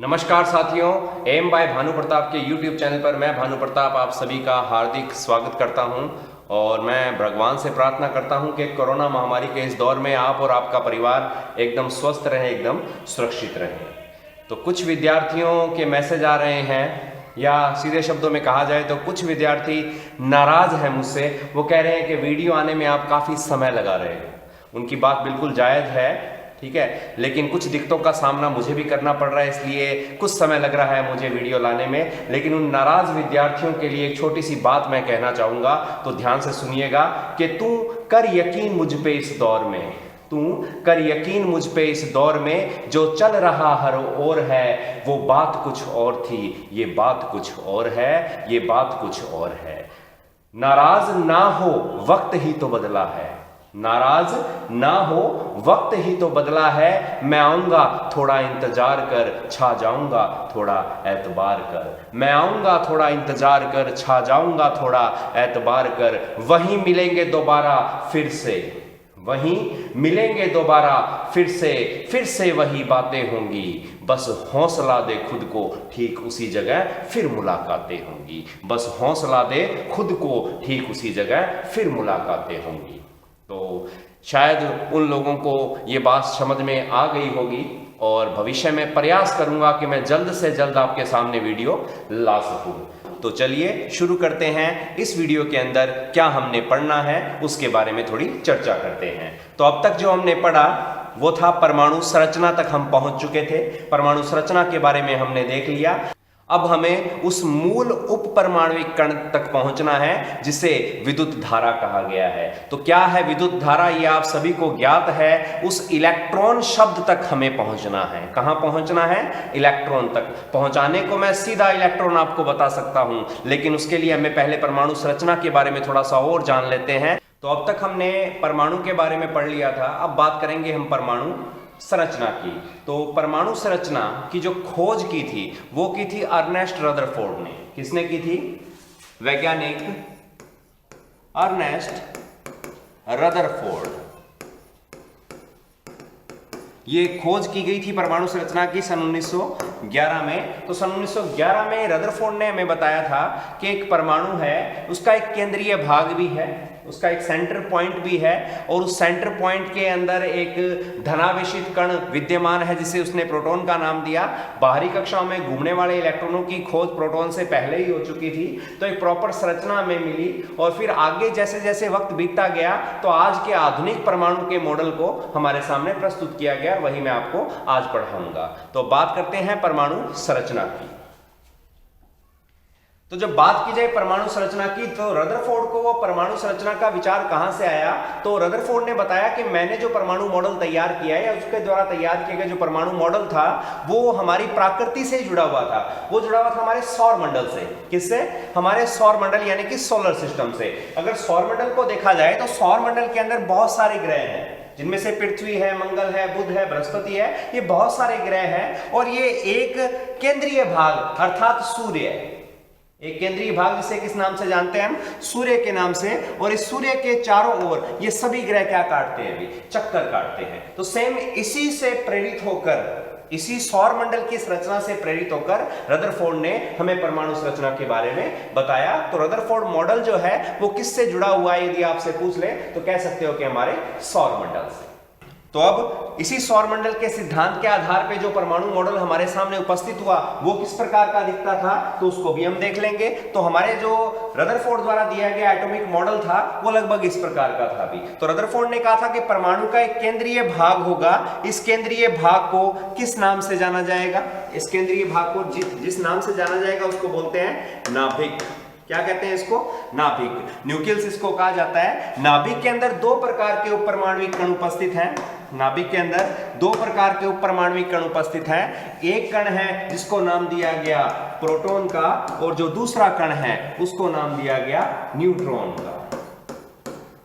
नमस्कार साथियों, M bye Bhanu Pratap के YouTube चैनल पर मैं भानु प्रताप आप सभी का हार्दिक स्वागत करता हूं और मैं भगवान से प्रार्थना करता हूं कि कोरोना महामारी के इस दौर में आप और आपका परिवार एकदम स्वस्थ रहे, एकदम सुरक्षित रहे। तो कुछ विद्यार्थियों के मैसेज आ रहे हैं या सीधे शब्दों में कहा जाए तो कुछ विद्यार्थी नाराज हैं मुझसे। वो कह रहे हैं कि वीडियो आने में आप काफ़ी समय लगा रहे हैं। उनकी बात बिल्कुल जायज़ है, ठीक है, लेकिन कुछ दिक्कतों का सामना मुझे भी करना पड़ रहा है, इसलिए कुछ समय लग रहा है मुझे वीडियो लाने में। लेकिन उन नाराज विद्यार्थियों के लिए एक छोटी सी बात मैं कहना चाहूँगा, तो ध्यान से सुनिएगा कि तू कर यकीन मुझ पे इस दौर में, तू कर यकीन मुझ पे इस दौर में, जो चल रहा हर ओर है वो बात कुछ और थी, ये बात कुछ और है, ये बात कुछ और है। नाराज ना हो वक्त ही तो बदला है, नाराज ना हो वक्त ही तो बदला है। मैं आऊंगा थोड़ा इंतजार कर, छा जाऊंगा थोड़ा एतबार कर। मैं आऊंगा थोड़ा इंतजार कर, छा जाऊंगा थोड़ा एतबार कर। वहीं मिलेंगे दोबारा फिर से, वहीं मिलेंगे दोबारा फिर से वही बातें होंगी। बस हौसला दे खुद को, ठीक उसी जगह फिर मुलाकातें होंगी। बस हौसला दे खुद को, ठीक उसी जगह फिर मुलाकातें होंगी। तो शायद उन लोगों को ये बात समझ में आ गई होगी और भविष्य में प्रयास करूंगा कि मैं जल्द से जल्द आपके सामने वीडियो ला सकूं। तो चलिए शुरू करते हैं। इस वीडियो के अंदर क्या हमने पढ़ना है उसके बारे में थोड़ी चर्चा करते हैं। तो अब तक जो हमने पढ़ा वो था परमाणु संरचना तक हम पहुंच चुके थे। परमाणु संरचना के बारे में हमने देख लिया। अब हमें उस मूल उप परमाणविक कण तक पहुंचना है जिसे विद्युत धारा कहा गया है। तो क्या है विद्युत धारा, ये आप सभी को ज्ञात है। उस इलेक्ट्रॉन शब्द तक हमें पहुंचना है। कहां पहुंचना है? इलेक्ट्रॉन तक। पहुंचाने को मैं सीधा इलेक्ट्रॉन आपको बता सकता हूं, लेकिन उसके लिए हमें पहले परमाणु संरचना के बारे में थोड़ा सा और जान लेते हैं। तो अब तक हमने परमाणु के बारे में पढ़ लिया था, अब बात करेंगे हम परमाणु संरचना की। तो परमाणु संरचना की जो खोज की थी वो की थी अर्नेस्ट रदरफोर्ड ने। किसने की थी? वैज्ञानिक अर्नेस्ट रदरफोर्ड। ये खोज की गई थी परमाणु संरचना की सन 1911 में। तो सन 1911 में रदरफोर्ड ने हमें बताया था कि एक परमाणु है, उसका एक केंद्रीय भाग भी है, उसका एक सेंटर पॉइंट भी है और उस सेंटर पॉइंट के अंदर एक धनावेशित कण विद्यमान है जिसे उसने प्रोटॉन का नाम दिया। बाहरी कक्षाओं में घूमने वाले इलेक्ट्रॉनों की खोज प्रोटॉन से पहले ही हो चुकी थी, तो एक प्रॉपर संरचना हमें मिली। और फिर आगे जैसे जैसे वक्त बीतता गया तो आज के आधुनिक परमाणु के मॉडल को हमारे सामने प्रस्तुत किया गया, वही मैं आपको आज पढ़ाऊंगा। तो बात करते हैं परमाणु संरचना की। तो जब बात की जाए परमाणु संरचना की तो रदरफोर्ड को वो परमाणु संरचना का विचार कहां से आया? तो रदरफोर्ड ने बताया कि मैंने जो परमाणु मॉडल तैयार किया है या उसके द्वारा तैयार किया गया जो परमाणु मॉडल था वो हमारी प्रकृति से जुड़ा हुआ था। वो जुड़ा हुआ था हमारे सौर मंडल से। किससे? हमारे सौर मंडल यानी कि सोलर सिस्टम से। अगर सौर मंडल को देखा जाए तो सौर मंडल के अंदर बहुत सारे ग्रह हैं, जिनमें से पृथ्वी है, मंगल है, बुध है, बृहस्पति है, ये बहुत सारे ग्रह हैं। और ये एक केंद्रीय भाग अर्थात सूर्य है, एक केंद्रीय भाग जिसे किस नाम से जानते हैं हम? सूर्य के नाम से। और इस सूर्य के चारों ओर ये सभी ग्रह क्या काटते हैं? अभी चक्कर काटते हैं। तो सेम इसी से प्रेरित होकर, इसी सौर मंडल की संरचना से प्रेरित होकर रदरफोर्ड ने हमें परमाणु संरचना के बारे में बताया। तो रदरफोर्ड मॉडल जो है वो किससे जुड़ा हुआ है यदि आपसे पूछ ले तो कह सकते हो कि हमारे सौर मंडल से। तो अब इसी सौर मंडल के सिद्धांत के आधार पे जो परमाणु मॉडल हमारे सामने उपस्थित हुआ वो किस प्रकार का दिखता था तो उसको भी हम देख लेंगे। तो हमारे जो रदरफोर्ड द्वारा दिया गया एटॉमिक मॉडल था वो लगभग इस प्रकार का था भी। तो रदरफोर्ड ने कहा था कि परमाणु का एक केंद्रीय भाग होगा। इस केंद्रीय भाग को किस नाम से जाना जाएगा? इस केंद्रीय भाग को जिस नाम से जाना जाएगा उसको बोलते हैं नाभिक। क्या कहते हैं इसको? नाभिक। न्यूक्लियस इसको कहा जाता है। नाभिक के अंदर दो प्रकार के उपपरमाणविक कण उपस्थित हैं। नाभिक के अंदर दो प्रकार के उपपरमाणविक कण उपस्थित हैं। एक कण है जिसको नाम दिया गया प्रोटॉन का और जो दूसरा कण है उसको नाम दिया गया न्यूट्रॉन का।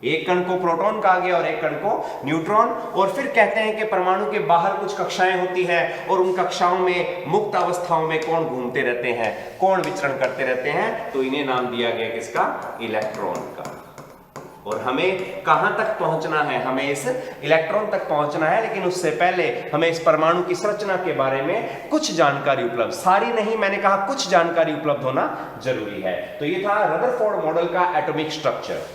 एक कण को प्रोटॉन कहा गया और एक कण को न्यूट्रॉन। और फिर कहते हैं कि परमाणु के बाहर कुछ कक्षाएं होती हैं और उन कक्षाओं में मुक्त अवस्थाओं में कौन घूमते रहते हैं, कौन विचरण करते रहते हैं, तो इन्हें नाम दिया गया किसका? इलेक्ट्रॉन का। और हमें कहां तक पहुंचना है, हमें इस इलेक्ट्रॉन तक पहुंचना है, लेकिन उससे पहले हमें इस परमाणु की संरचना के बारे में कुछ जानकारी उपलब्ध, सारी नहीं, मैंने कहा कुछ जानकारी उपलब्ध होना जरूरी है। तो ये था रदरफोर्ड मॉडल का एटॉमिक स्ट्रक्चर।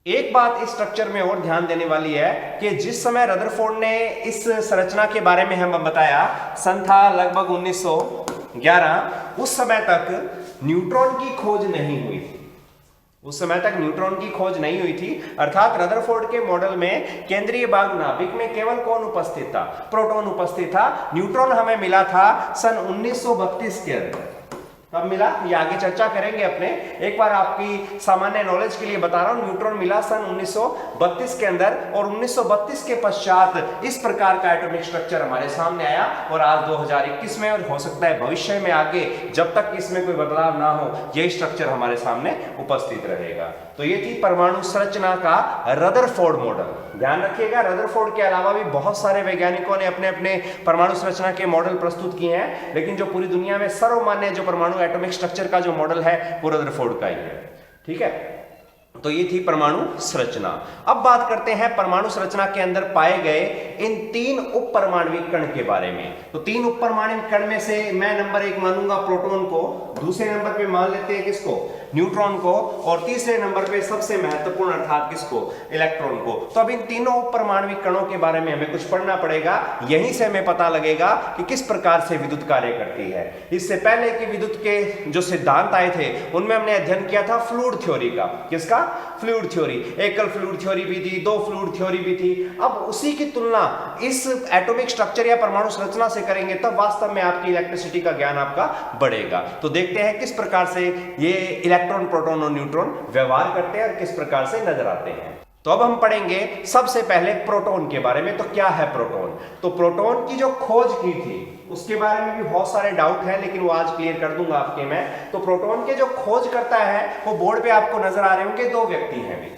एक बात इस स्ट्रक्चर में और ध्यान देने वाली है कि जिस समय रदरफोर्ड ने इस संरचना के बारे में हमें बताया, सन था लगभग 1911, उस समय तक न्यूट्रॉन की खोज नहीं हुई थी। उस समय तक न्यूट्रॉन की खोज नहीं हुई थी, अर्थात रदरफोर्ड के मॉडल में केंद्रीय भाग नाभिक में केवल कौन उपस्थित था? प्रोटॉन उपस्थित था। न्यूट्रॉन हमें मिला था सन 1932 के अंदर। कब मिला ये आगे चर्चा करेंगे अपने। एक बार आपकी सामान्य नॉलेज के लिए बता रहा हूं, न्यूट्रॉन मिला सन 1932 के अंदर, और 1932 के पश्चात इस प्रकार का एटॉमिक स्ट्रक्चर हमारे सामने आया। और आज 2021 में, और हो सकता है भविष्य में आगे, जब तक इसमें कोई बदलाव ना हो, यही स्ट्रक्चर हमारे सामने उपस्थित रहेगा। तो ये थी परमाणु संरचना का रदरफोर्ड मॉडल। ध्यान रखिएगा, रदरफोर्ड के अलावा भी बहुत सारे वैज्ञानिकों ने अपने अपने परमाणु संरचना के मॉडल प्रस्तुत किए हैं, लेकिन जो पूरी दुनिया में सर्वमान्य जो परमाणु एटॉमिक स्ट्रक्चर का जो मॉडल है वो रदरफोर्ड का ही है। ठीक है, तो ये थी परमाणु संरचना। अब बात करते हैं परमाणु संरचना के अंदर पाए गए इन 3 उप परमाणविक कण के बारे में। तो 3 उप परमाणविक कण में से मैं नंबर 1 मानूंगा प्रोटॉन को, दूसरे नंबर पे मान लेते हैं किसको? न्यूट्रॉन को, और तीसरे नंबर पे सबसे महत्वपूर्ण अर्थात किसको? इलेक्ट्रॉन को। तो अब इन तीनों उप परमाणविक कणों के बारे में हमें कुछ पढ़ना पड़ेगा, यहीं से हमें पता लगेगा कि किस प्रकार से विद्युत कार्य करती है। इससे पहले कि विद्युत के जो सिद्धांत आए थे उनमें हमने अध्ययन किया था फ्लूइड थ्योरी का। किसका? Fluid theory. एकल फ्लूइड थ्योरी भी थी, 2 फ्लूइड थ्योरी भी थी। अब उसी की तुलना इस एटॉमिक स्ट्रक्चर या परमाणु संरचना से करेंगे, तब वास्तव में आपकी इलेक्ट्रिसिटी का ज्ञान आपका बढ़ेगा। तो देखते हैं किस प्रकार से ये इलेक्ट्रॉन, प्रोटॉन और न्यूट्रॉन व्यवहार करते हैं और किस प्रकार से नजर आते हैं। तो अब हम पढ़ेंगे सबसे पहले प्रोटॉन के बारे में। तो क्या है प्रोटॉन? तो प्रोटॉन की जो खोज की थी उसके बारे में भी बहुत सारे डाउट हैं, लेकिन वो आज क्लियर कर दूंगा आपके मैं। तो प्रोटॉन के जो खोज करता है वो बोर्ड पे आपको नजर आ रहे होंगे, 2 व्यक्ति हैं भी।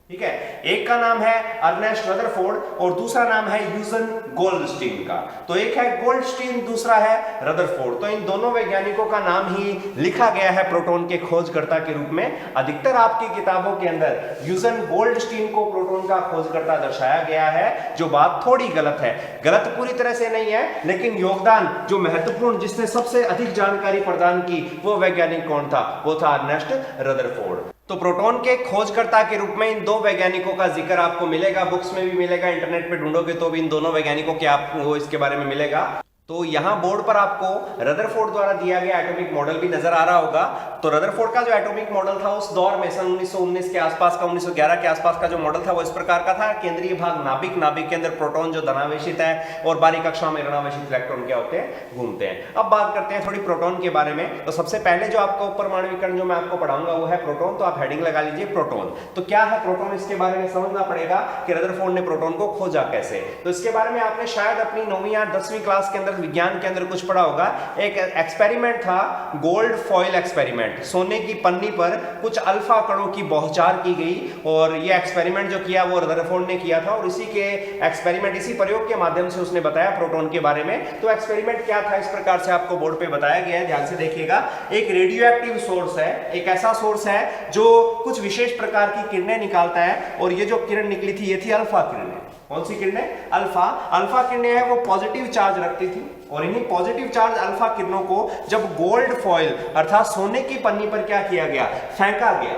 ठीक है, एक का नाम है अर्नेस्ट रदरफोर्ड और दूसरा नाम है यूजन गोल्डस्टीन का। तो एक है गोल्डस्टीन, दूसरा है रदरफोर्ड। तो इन दोनों वैज्ञानिकों का नाम ही लिखा गया है प्रोटॉन के खोजकर्ता के रूप में। अधिकतर आपकी किताबों के अंदर यूजन गोल्डस्टीन को प्रोटॉन का खोजकर्ता दर्शाया गया है, जो बात थोड़ी गलत है। गलत पूरी तरह से नहीं है, लेकिन योगदान जो महत्वपूर्ण, जिसने सबसे अधिक जानकारी प्रदान की, वो वैज्ञानिक कौन था? वो था अर्नेस्ट रदरफोर्ड। तो प्रोटॉन के खोजकर्ता के रूप में इन 2 वैज्ञानिकों का जिक्र आपको मिलेगा, बुक्स में भी मिलेगा, इंटरनेट पे ढूंढोगे तो भी इन दोनों वैज्ञानिकों के आपको इसके बारे में मिलेगा। तो यहां बोर्ड पर आपको रदरफोर्ड द्वारा दिया गया एटॉमिक मॉडल भी नजर आ रहा होगा। तो रदरफोर्ड का जो एटॉमिक मॉडल था उस दौर में सन 1919 के आसपास का, 1911 के आसपास का जो मॉडल था वो इस प्रकार का था। केंद्रीय भाग नाभिक, नाभिक के अंदर प्रोटॉन जो धनावेशित है और बाहरी कक्षा में ऋणावेशित इलेक्ट्रॉन क्या होते हैं? घूमते हैं। अब बात करते हैं थोड़ी प्रोटॉन के बारे में। तो सबसे पहले जो आपका परमाणविक कण जो मैं आपको पढ़ाऊंगा वो है प्रोटॉन। तो आप हेडिंग लगा लीजिए प्रोटॉन। तो क्या है प्रोटॉन, इसके बारे में समझना पड़ेगा कि रदरफोर्ड ने प्रोटॉन को खोजा कैसे। तो इसके बारे में आपने शायद अपनी 9वीं या 10वीं क्लास के अंदर विज्ञान के अंदर कुछ पढ़ा होगा। एक एक्सपेरिमेंट था, गोल्ड फॉइल एक्सपेरिमेंट। सोने की पन्नी पर कुछ अल्फा कणों की बौछार की गई, और ये एक्सपेरिमेंट जो किया वो रदरफोर्ड ने किया था, और इसी के एक्सपेरिमेंट, इसी प्रयोग के माध्यम से उसने बताया प्रोटॉन के बारे में। तो एक्सपेरिमेंट क्या था, इस प्रकार से आपको बोर्ड पे बताया गया है, ध्यान से देखिएगा। एक रेडियो एक्टिव सोर्स है, एक ऐसा सोर्स है जो कुछ विशेष प्रकार की किरणें निकालता है, और ये जो किरण निकली थी ये थी अल्फा किरणें। कौन सी किरणें? अल्फा। अल्फा किरणें हैं वो पॉजिटिव चार्ज रखती थी, और इन्हीं पॉजिटिव चार्ज अल्फा किरणों को जब गोल्ड फॉइल अर्थात सोने की पन्नी पर क्या किया गया? फेंका गया।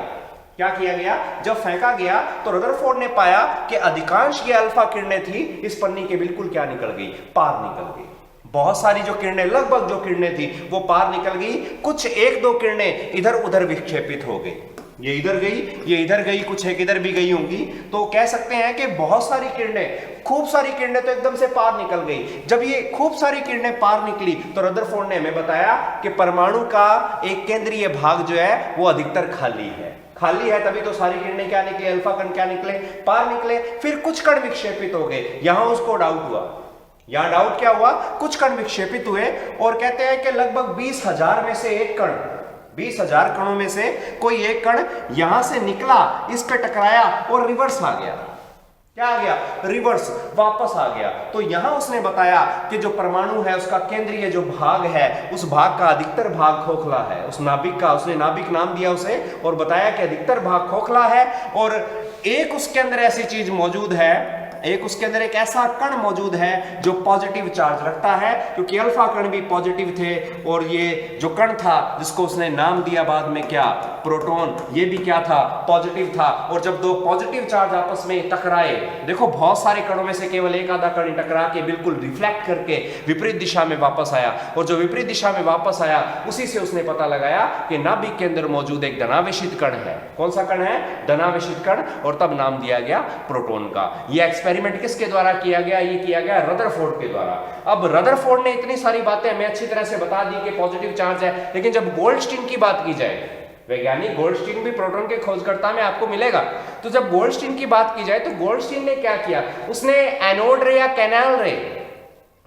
क्या किया गया? जब फेंका गया तो रदरफोर्ड ने पाया कि अधिकांश ये अल्फा किरणें थी इस पन्नी के बिल्कुल क्या निकल गई? पार निकल गई। बहुत सारी जो किरणें, लगभग जो किरणें थी वो पार निकल गई। कुछ 1-2 किरणें इधर उधर विक्षेपित हो गई, ये इधर गई, ये इधर गई, कुछ एक इधर भी गई होंगी। तो कह सकते हैं कि बहुत सारी किरणें, खूब सारी किरणें तो एकदम से पार निकल गई। जब ये खूब सारी किरणें पार निकली तो रदरफोर्ड ने हमें बताया कि परमाणु का एक केंद्रीय भाग जो है वो अधिकतर खाली है। खाली है तभी तो सारी किरणें क्या निकले? अल्फा कण क्या निकले? पार निकले। फिर कुछ कण विक्षेपित हो गए, यहां उसको डाउट हुआ। यहां डाउट क्या हुआ? कुछ कण विक्षेपित हुए, और कहते हैं कि लगभग 20,000 में से एक कण, 20,000 कणों में से कोई एक कण यहां से निकला, इस पे टकराया और रिवर्स आ गया। क्या आ गया? रिवर्स, वापस आ गया। तो यहां उसने बताया कि जो परमाणु है उसका केंद्रीय जो भाग है उस भाग का अधिकतर भाग खोखला है। उस नाभिक का उसने नाभिक नाम दिया उसे, और बताया कि अधिकतर भाग खोखला है, और एक उसके अंदर ऐसी चीज मौजूद है, एक उसके अंदर एक ऐसा कण मौजूद है जो पॉजिटिव चार्ज रखता है, क्योंकि अल्फा कण भी पॉजिटिव थे और ये जो कण था जिसको उसने नाम दिया बाद में क्या, प्रोटॉन, ये भी क्या था, पॉजिटिव था। और जब दो पॉजिटिव चार्ज आपस में टकराए, देखो बहुत सारे कणों में से केवल एक आधा कण टकरा के बिल्कुल रिफ्लेक्ट करके विपरीत दिशा में वापस आया, और जो विपरीत दिशा में वापस आया उसी से उसने पता लगाया कि नाभिक के अंदर मौजूद एक धनावेशित कण है। कौन सा कण है, धनावेशित कण, और तब नाम दिया गया प्रोटॉन का। यह एक्सपेरिमेंट किसके द्वारा किया गया, ये किया गया रदरफोर्ड के द्वारा। अब रदरफोर्ड ने इतनी सारी बातें हमें अच्छी तरह से बता दी कि पॉजिटिव चार्ज है, लेकिन जब गोल्डस्टीन की बात की जाए, वैज्ञानिक गोल्डस्टीन भी प्रोटॉन के खोजकर्ता में आपको मिलेगा, तो जब गोल्डस्टीन की बात की जाए तो गोल्डस्टीन ने क्या किया, उसने एनोड रे या कैनाल रे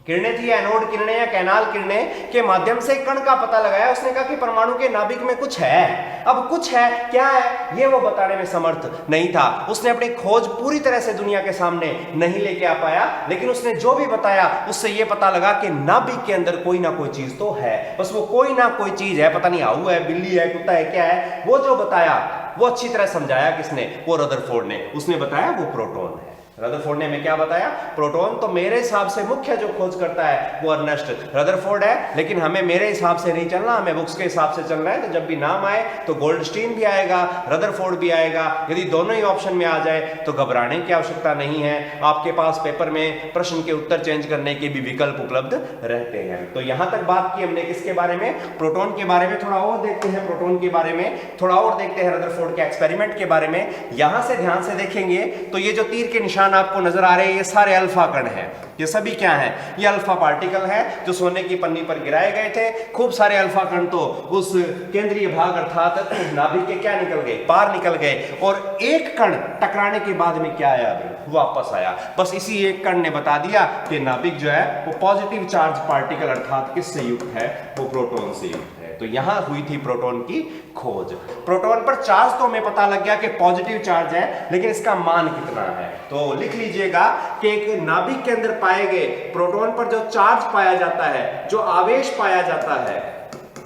किरणें थी, एनोड किरणें या कैनाल किरणें के माध्यम से कण का पता लगाया। उसने कहा कि परमाणु के नाभिक में कुछ है। अब कुछ है, क्या है, ये वो बताने में समर्थ नहीं था। उसने अपनी खोज पूरी तरह से दुनिया के सामने नहीं लेके आ पाया, लेकिन उसने जो भी बताया उससे ये पता लगा कि नाभिक के अंदर कोई ना कोई चीज तो है। बस वो कोई ना कोई चीज है, पता नहीं हाउ है, बिल्ली है, कुत्ता है, क्या है, वो जो बताया वो अच्छी तरह समझाया किसने, वो रदरफोर्ड ने। उसने बताया वो प्रोटॉन है। रदरफोर्ड ने हमें क्या बताया, प्रोटॉन। तो मेरे हिसाब से मुख्य जो खोज करता है वो अर्नेस्ट रदरफोर्ड है, लेकिन हमें मेरे हिसाब से नहीं चलना, हमें बुक्स के हिसाब से चलना है। तो जब भी नाम आए तो गोल्डस्टीन भी आएगा, रदरफोर्ड भी आएगा। यदि दोनों ही ऑप्शन में आ जाए तो घबराने की आवश्यकता नहीं है, आपके पास पेपर में प्रश्न के उत्तर चेंज करने के भी विकल्प उपलब्ध रहते हैं। तो यहां तक बात की हमने किसके बारे में, प्रोटॉन के बारे में। थोड़ा और देखते हैं प्रोटॉन के बारे में, थोड़ा और देखते हैं रदरफोर्ड के एक्सपेरिमेंट के बारे में। यहां से ध्यान से देखेंगे तो ये जो तीर के निशान आपको नजर आ रहे हैं, ये सारे अल्फा कण हैं। ये सभी क्या है, ये अल्फा पार्टिकल है जो सोने की पन्नी पर गिराए गए थे। खूब सारे अल्फा कण तो उस केंद्रीय भाग अर्थात नाभिक के क्या निकल गए, पार निकल गए, और एक कण टकराने के बाद में क्या आया, वापस आया। बस इसी एक कण ने बता दिया कि नाभिक जो है वो पॉजिटिव चार्ज पार्टिकल अर्थात किससे युक्त है, वो प्रोटॉन से युक्त है। तो यहां हुई थी प्रोटॉन की खोज। प्रोटॉन पर चार्ज तो हमें पता लग गया कि पॉजिटिव चार्ज है, लेकिन इसका मान कितना है। तो लिख लीजिएगा कि एक नाभिक के अंदर पाए गए प्रोटॉन पर जो चार्ज पाया जाता है, जो आवेश पाया जाता है,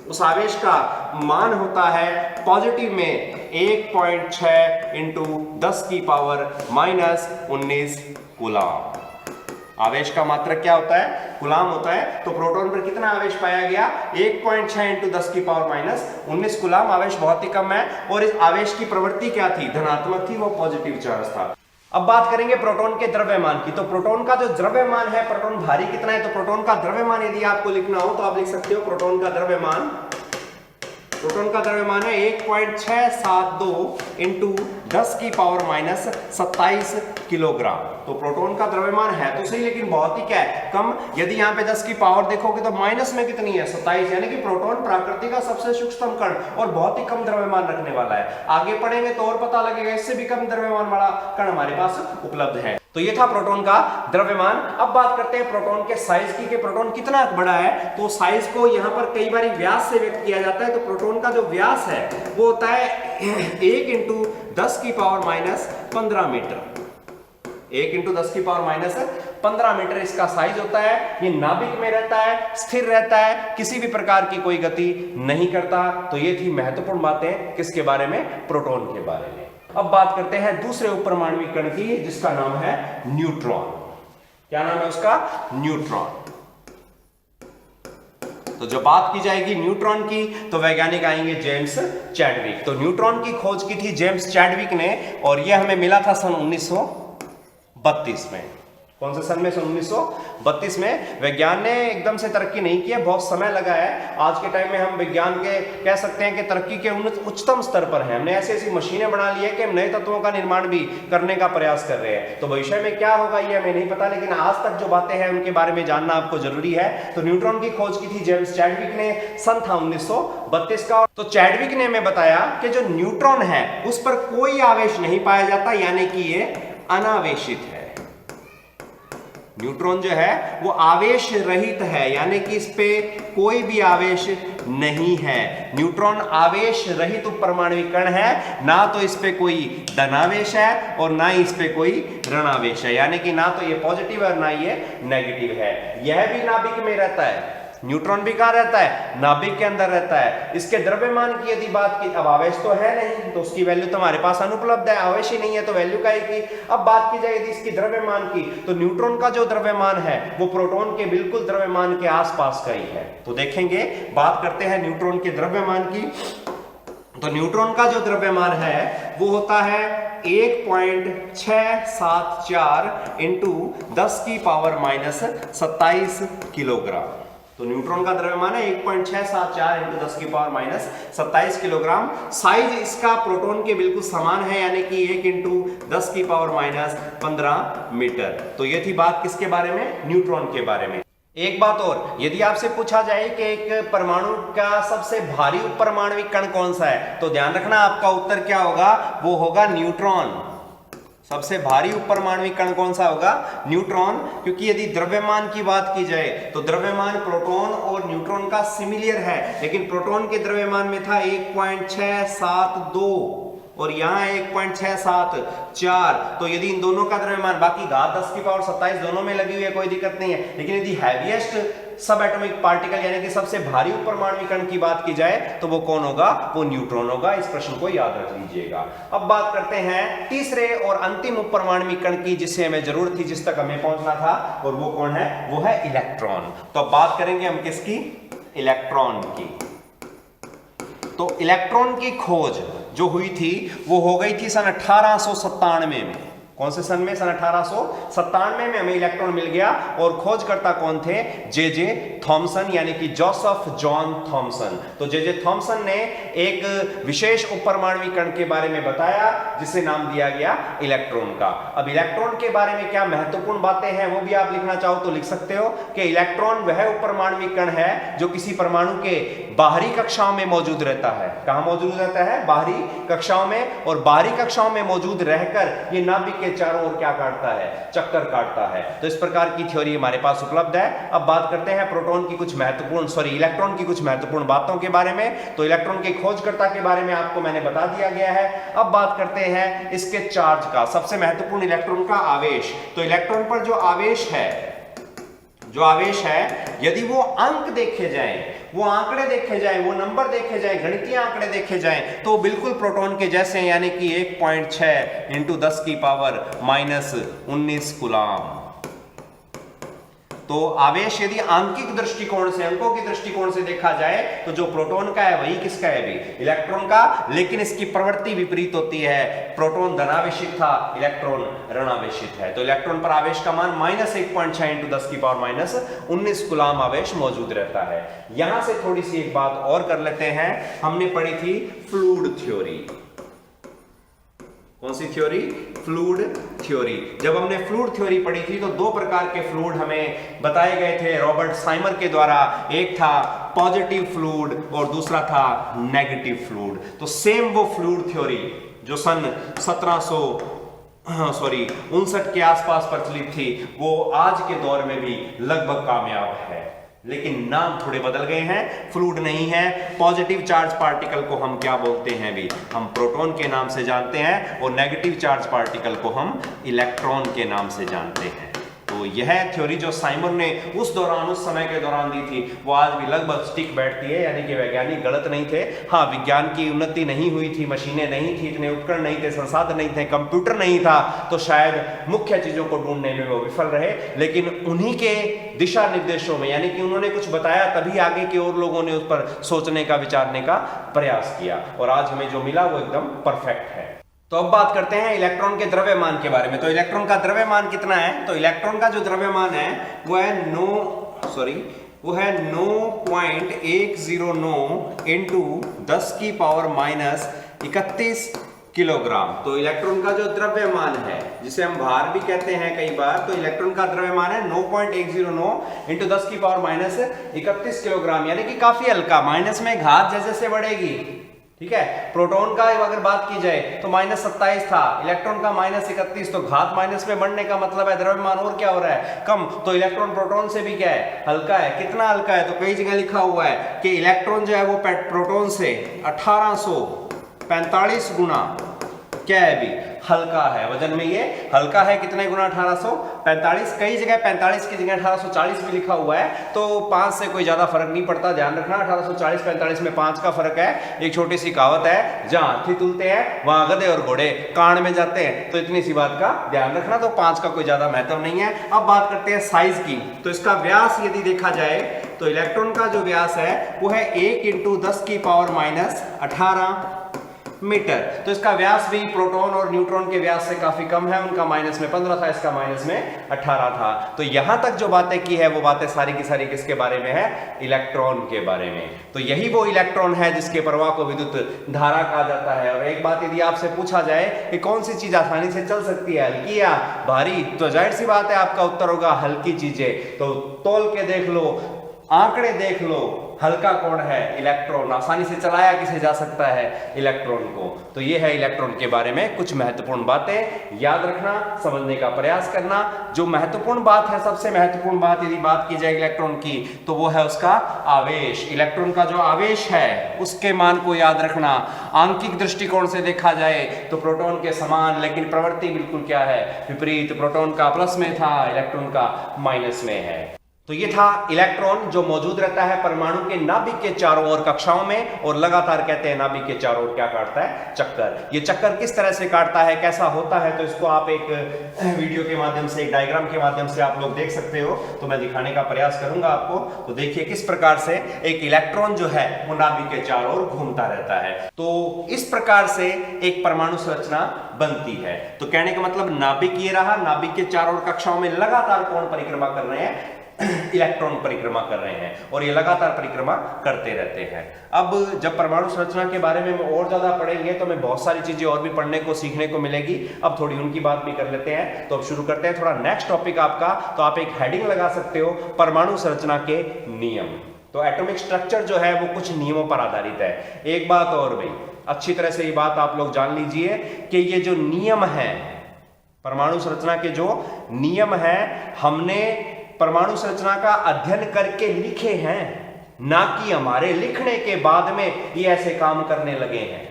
उस आवेश का मान होता है पॉजिटिव में 1.6 इंटू 10 की पावर -19 कूलाम। आवेश का मात्रक क्या होता है, कूलाम होता है। तो प्रोटॉन पर कितना आवेश पाया गया, 1.6 इंटू 10 की पावर -19 कूलाम। आवेश बहुत ही कम है, और इस आवेश की प्रवृत्ति क्या थी, धनात्मक थी, वो पॉजिटिव चार्ज था। अब बात करेंगे प्रोटॉन के द्रव्यमान की। तो प्रोटॉन का जो द्रव्यमान है, प्रोटॉन भारी कितना है, तो प्रोटॉन का द्रव्यमान यदि आपको लिखना हो तो आप लिख सकते हो प्रोटॉन का द्रव्यमान। प्रोटॉन का द्रव्यमान है 1.672 इंटू 10 की पावर -27 किलोग्राम। तो प्रोटॉन का द्रव्यमान है तो सही, लेकिन बहुत ही क्या है, कम। यदि यहाँ पे 10 की पावर देखोगे तो माइनस में कितनी है, 27, यानी कि प्रोटॉन प्रकृति का सबसे सूक्ष्म कण और बहुत ही कम द्रव्यमान रखने वाला है। आगे पढ़ेंगे तो और पता लगेगा, इससे भी कम द्रव्यमान वाला कण हमारे पास उपलब्ध है। तो ये था प्रोटॉन का द्रव्यमान। अब बात करते हैं प्रोटॉन के साइज की, कि प्रोटॉन कितना बड़ा है। तो साइज को यहाँ पर कई बार व्यास से व्यक्त किया जाता है। तो प्रोटॉन का जो व्यास है वो होता है 1 इंटू 10 की पावर -15 मीटर। 1 इंटू 10 की पावर -15 मीटर इसका साइज होता है। ये नाभिक में रहता है, स्थिर रहता है, किसी भी प्रकार की कोई गति नहीं करता। तो ये थी महत्वपूर्ण बातें किसके बारे में, प्रोटॉन के बारे में। अब बात करते हैं दूसरे उपपरमाणविक कण की, जिसका नाम है न्यूट्रॉन। क्या नाम है उसका, न्यूट्रॉन। तो जब बात की जाएगी न्यूट्रॉन की तो वैज्ञानिक आएंगे जेम्स चैडविक। तो न्यूट्रॉन की खोज की थी जेम्स चैडविक ने, और यह हमें मिला था सन 1932 में। कौन से सन में, सन 1932 में। विज्ञान ने एकदम से तरक्की नहीं की है, बहुत समय लगा है। आज के टाइम में हम विज्ञान के कह सकते हैं कि तरक्की के उच्चतम स्तर पर हैं। हमने ऐसी ऐसी मशीनें बना ली है कि हम नए तत्वों का निर्माण भी करने का प्रयास कर रहे हैं। तो भविष्य में क्या होगा ये हमें नहीं पता, लेकिन आज तक जो बातें हैं उनके बारे में जानना आपको जरूरी है। तो न्यूट्रॉन की खोज की थी जेम्स चैडविक ने, सन था 1932 का। तो चैडविक ने हमें बताया कि जो न्यूट्रॉन है उस पर कोई आवेश नहीं पाया जाता, यानी कि ये अनावेशित है। न्यूट्रॉन जो है वो आवेश रहित है, यानी कि इस पे कोई भी आवेश नहीं है। न्यूट्रॉन आवेश रहित उपपरमाणविक कण है, ना तो इस पे कोई धनावेश है और ना ही इस पे कोई ऋणावेश है, यानी कि ना तो ये पॉजिटिव है और ना ये नेगेटिव है। यह भी नाभिक में रहता है, न्यूट्रॉन भी कहां रहता है? नाभिक के अंदर रहता है। इसके द्रव्यमान की यदि बात की, अब आवेश तो है नहीं तो उसकी वैल्यू तो हमारे पास अनुपलब्ध है, आवेश ही नहीं है तो वैल्यू का ही की। अब बात की जाए यदि इसकी द्रव्यमान की, तो न्यूट्रॉन का जो द्रव्यमान है वो प्रोटॉन के बिल्कुल द्रव्यमान के आसपास का ही है। तो देखेंगे, बात करते हैं न्यूट्रॉन के द्रव्यमान की। तो न्यूट्रॉन का जो द्रव्यमान है वो होता है 1.674 इंटू 10⁻⁻27 किलोग्राम। तो न्यूट्रॉन का द्रव्यमान है 1.674 इंटू 10⁻⁻27 किलोग्राम। साइज इसका प्रोटॉन के बिल्कुल समान है, यानी कि 1 इंटू 10⁻15 मीटर। तो ये थी बात किसके बारे में? न्यूट्रॉन के बारे में। एक बात और, यदि आपसे पूछा जाए कि एक परमाणु का सबसे भारी उपपरमाणविक कण कौन सा है, तो ध्यान रखना आपका उत्तर क्या होगा? वो होगा न्यूट्रॉन। सबसे भारी उपपरमाणविक कण कौन सा होगा? न्यूट्रॉन। क्योंकि यदि द्रव्यमान की बात की जाए तो द्रव्यमान प्रोटॉन और न्यूट्रॉन का सिमिलर है, लेकिन प्रोटॉन के द्रव्यमान में था 1.672 और यहाँ 1.674। तो यदि इन दोनों का द्रव्यमान, बाकी घात 10⁻27 दोनों में लगी हुई है, कोई दिक्कत नहीं है, लेकिन यदि हैवीएस्ट सब एटॉमिक पार्टिकल यानी कि सबसे भारी उपपरमाणविक कण की बात की जाए तो वो कौन होगा? वो न्यूट्रॉन होगा। इस प्रश्न को याद रख लीजिएगा। अब बात करते हैं तीसरे और अंतिम उपपरमाणविक कण की, जिससे हमें जरूरत थी, जिस तक हमें पहुंचना था, और वो कौन है? वो है इलेक्ट्रॉन। तो अब बात करेंगे हम किसकी? इलेक्ट्रॉन की। तो इलेक्ट्रॉन की खोज जो हुई थी वो हो गई थी सन 1897 में। कौन से सन में? सन 1897 में हमें इलेक्ट्रॉन मिल गया। और खोजकर्ता कौन थे? जे थॉमसन, यानी कि जोसेफ जॉन थॉमसन। तो जे थॉमसन ने एक विशेष उपपरमाणविक कण के बारे में बताया जिसे नाम दिया गया इलेक्ट्रॉन का। अब इलेक्ट्रॉन के बारे में क्या महत्वपूर्ण बातें हैं वो भी आप लिखना चाहो तो लिख सकते हो कि इलेक्ट्रॉन वह उपपरमाणविक कण है जो किसी परमाणु के बाहरी कक्षाओं में मौजूद रहता है। कहां मौजूद रहता है? बाहरी कक्षाओं में। और बाहरी कक्षाओं में मौजूद रहकर ये नाभिक के चारों ओर क्या काटता है? चक्कर काटता है। तो इस प्रकार की थ्योरी हमारे पास उपलब्ध है। अब बात करते हैं इलेक्ट्रॉन की कुछ महत्वपूर्ण बातों के बारे में। तो इलेक्ट्रॉन के खोजकर्ता के बारे में आपको मैंने बता दिया गया है। अब बात करते हैं इसके चार्ज का। सबसे महत्वपूर्ण इलेक्ट्रॉन का आवेश। तो इलेक्ट्रॉन पर जो आवेश है, यदि वो अंक देखे जाएं, वो आंकड़े देखे जाएं, वो नंबर देखे जाएं, गणितीय आंकड़े देखे जाएं, तो बिल्कुल प्रोटॉन के जैसे हैं, यानी कि 1.6 इंटू 10⁻⁻19 कूलाम। तो आवेश यदि आंकिक दृष्टिकोण से, अंकों की दृष्टिकोण से देखा जाए तो जो प्रोटॉन का है वही किसका है? भी इलेक्ट्रॉन का। लेकिन इसकी प्रवृत्ति विपरीत होती है। प्रोटॉन धनावेशित था, इलेक्ट्रॉन ऋणावेशित है। तो इलेक्ट्रॉन पर आवेश का मान -1.6 इंटू 10⁻⁻19 कूलाम आवेश मौजूद रहता है। यहां से थोड़ी सी एक बात और कर लेते हैं। हमने पढ़ी थी फ्लूइड थ्योरी। कौन सी थ्योरी? Fluid theory. जब हमने फ्लूइड थ्योरी पढ़ी थी तो दो प्रकार के फ्लूइड हमें बताए गए थे रॉबर्ट साइमर के द्वारा। एक था पॉजिटिव फ्लूइड और दूसरा था नेगेटिव फ्लूइड। तो सेम वो फ्लूइड थ्योरी जो सन 1759 के आसपास प्रचलित थी, वो आज के दौर में भी लगभग कामयाब है। लेकिन नाम थोड़े बदल गए हैं। फ्लूइड नहीं है। पॉजिटिव चार्ज पार्टिकल को हम क्या बोलते हैं? भी हम प्रोटॉन के नाम से जानते हैं, और नेगेटिव चार्ज पार्टिकल को हम इलेक्ट्रॉन के नाम से जानते हैं। तो यह थ्योरी जो साइमर ने उस समय के दौरान दी थी, वो आज भी लगभग स्टिक बैठती है। यानी कि वैज्ञानिक गलत नहीं थे। हाँ, विज्ञान की उन्नति नहीं हुई थी, मशीनें नहीं थी, इतने उपकरण नहीं थे, संसाधन नहीं थे, कंप्यूटर नहीं था, तो शायद मुख्य चीजों को ढूंढने में वो विफल रहे। लेकिन उन्हीं के दिशा निर्देशों में, यानी कि उन्होंने कुछ बताया, तभी आगे के और लोगों ने उस पर सोचने का, विचारने का प्रयास किया, और आज हमें जो मिला वो एकदम परफेक्ट है। तो अब बात करते हैं इलेक्ट्रॉन के द्रव्यमान के बारे में। तो इलेक्ट्रॉन का द्रव्यमान कितना है? तो इलेक्ट्रॉन का जो द्रव्यमान है वो है 9.109 इंटू 10⁻31 किलोग्राम। तो इलेक्ट्रॉन का जो द्रव्यमान है, जिसे हम भार भी कहते हैं कई बार, तो इलेक्ट्रॉन का द्रव्यमान है 9.109 इंटू 10⁻31 किलोग्राम, यानी कि काफी हल्का। माइनस में घात जैसे से बढ़ेगी, ठीक है। प्रोटॉन का अगर बात की जाए तो -27 था, इलेक्ट्रॉन का -31, तो घात माइनस में बढ़ने का मतलब है द्रव्यमान और क्या हो रहा है? कम। तो इलेक्ट्रॉन प्रोटॉन से भी क्या है? हल्का है। कितना हल्का है? तो कई जगह लिखा हुआ है कि इलेक्ट्रॉन जो है वो प्रोटॉन से 1845 गुना क्या है भी, हल्का है, वजन में ये हल्का है। कितने गुना 1845, कई जगह 45 की जगह 1840 भी लिखा हुआ है, तो 5 से कोई ज्यादा फर्क नहीं पड़ता, ध्यान रखना। 1840-45 में 5 का फर्क है। एक छोटी सी कहावत है, जहां हाथी तुलते हैं वहां गधे और घोड़े कान में जाते हैं, तो इतनी सी बात का ध्यान रखना। तो 5 का कोई ज्यादा महत्व नहीं है। अब बात करते हैं साइज की। तो इसका व्यास यदि देखा जाए तो इलेक्ट्रॉन का जो व्यास है वो है 1 × 10⁻18 मीटर। तो इसका व्यास भी प्रोटॉन और न्यूट्रॉन के व्यास से काफी कम है। उनका माइनस में 15 था, इसका माइनस में 18 था। तो यहां तक जो बातें की है वो बातें सारी की सारी किसके बारे में है? इलेक्ट्रॉन के बारे में। तो यही वो इलेक्ट्रॉन है जिसके प्रवाह को विद्युत धारा कहा जाता है। और एक बात यदि आपसे पूछा जाए कि कौन सी चीज आसानी से चल सकती है, हल्की या भारी, तो जाहिर सी बात है आपका उत्तर होगा हल्की चीजें। तो तौल के देख लो, आंकड़े देख लो, हल्का कौन है? इलेक्ट्रॉन। आसानी से चलाया किसे जा सकता है? इलेक्ट्रॉन को। तो ये है इलेक्ट्रॉन के बारे में कुछ महत्वपूर्ण बातें। याद रखना, समझने का प्रयास करना। जो महत्वपूर्ण बात है, सबसे महत्वपूर्ण बात यदि बात की जाए इलेक्ट्रॉन की, तो वो है उसका आवेश। इलेक्ट्रॉन का जो आवेश है उसके मान को याद रखना। आंकिक दृष्टिकोण से देखा जाए तो प्रोटॉन के समान, लेकिन प्रवृत्ति बिल्कुल क्या है? विपरीत। प्रोटॉन का प्लस में था, इलेक्ट्रॉन का माइनस में है। तो ये था इलेक्ट्रॉन जो मौजूद रहता है परमाणु के नाभिक के चारों ओर कक्षाओं में, और लगातार कहते हैं नाभिक के चारों ओर क्या काटता है? चक्कर। ये चक्कर किस तरह से काटता है, कैसा होता है, तो इसको आप एक वीडियो के माध्यम से, एक डायग्राम के माध्यम से आप लोग देख सकते हो। तो मैं दिखाने का प्रयास करूंगा आपको। तो देखिए किस प्रकार से एक इलेक्ट्रॉन जो है वो नाभिक के चारों ओर घूमता रहता है। तो इस प्रकार से एक परमाणु संरचना बनती है। तो कहने का मतलब नाभिक ये रहा, नाभिक के चारों ओर कक्षाओं में लगातार कौन परिक्रमा कर रहे हैं? इलेक्ट्रॉन परिक्रमा कर रहे हैं, और ये लगातार परिक्रमा करते रहते हैं। अब जब परमाणु संरचना के बारे में और ज्यादा पढ़ेंगे तो हमें बहुत सारी चीजें और भी पढ़ने को, सीखने को मिलेगी। अब थोड़ी उनकी बात भी कर लेते हैं। तो अब शुरू करते हैं थोड़ा नेक्स्ट टॉपिक आपका। तो आप एक हेडिंग लगा सकते हो, परमाणु संरचना के नियम। तो एटॉमिक स्ट्रक्चर जो है वो कुछ नियमों पर आधारित है। एक बात और भाई, अच्छी तरह से ये बात आप लोग जान लीजिए कि ये जो नियम है, परमाणु संरचना के जो नियम है, हमने परमाणु संरचना का अध्ययन करके लिखे हैं, ना कि हमारे लिखने के बाद में ये ऐसे काम करने लगे हैं।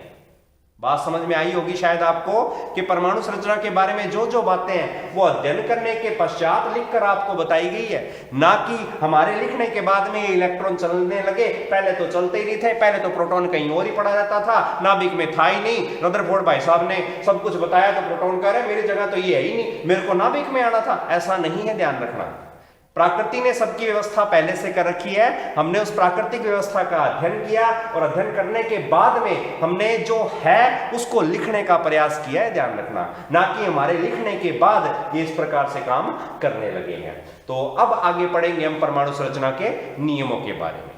बात समझ में आई होगी शायद आपको कि परमाणु संरचना के बारे में जो जो बातें हैं वो अध्ययन करने के पश्चात लिखकर आपको बताई गई है, ना कि हमारे लिखने के बाद में ये इलेक्ट्रॉन चलने लगे। पहले तो चलते ही नहीं थे, पहले तो प्रोटॉन कहीं और ही पड़ा जाता था, नाभिक में था ही नहीं। रदरफोर्ड भाई साहब ने सब कुछ बताया तो प्रोटॉन कह रहे मेरी जगह तो ये है ही नहीं, मेरे को नाभिक में आना था। ऐसा नहीं है, ध्यान रखना। प्रकृति ने सबकी व्यवस्था पहले से कर रखी है। हमने उस प्राकृतिक व्यवस्था का अध्ययन किया, और अध्ययन करने के बाद में हमने जो है उसको लिखने का प्रयास किया है, ध्यान रखना। ना कि हमारे लिखने के बाद ये इस प्रकार से काम करने लगे हैं। तो अब आगे पढ़ेंगे हम परमाणु संरचना के नियमों के बारे में।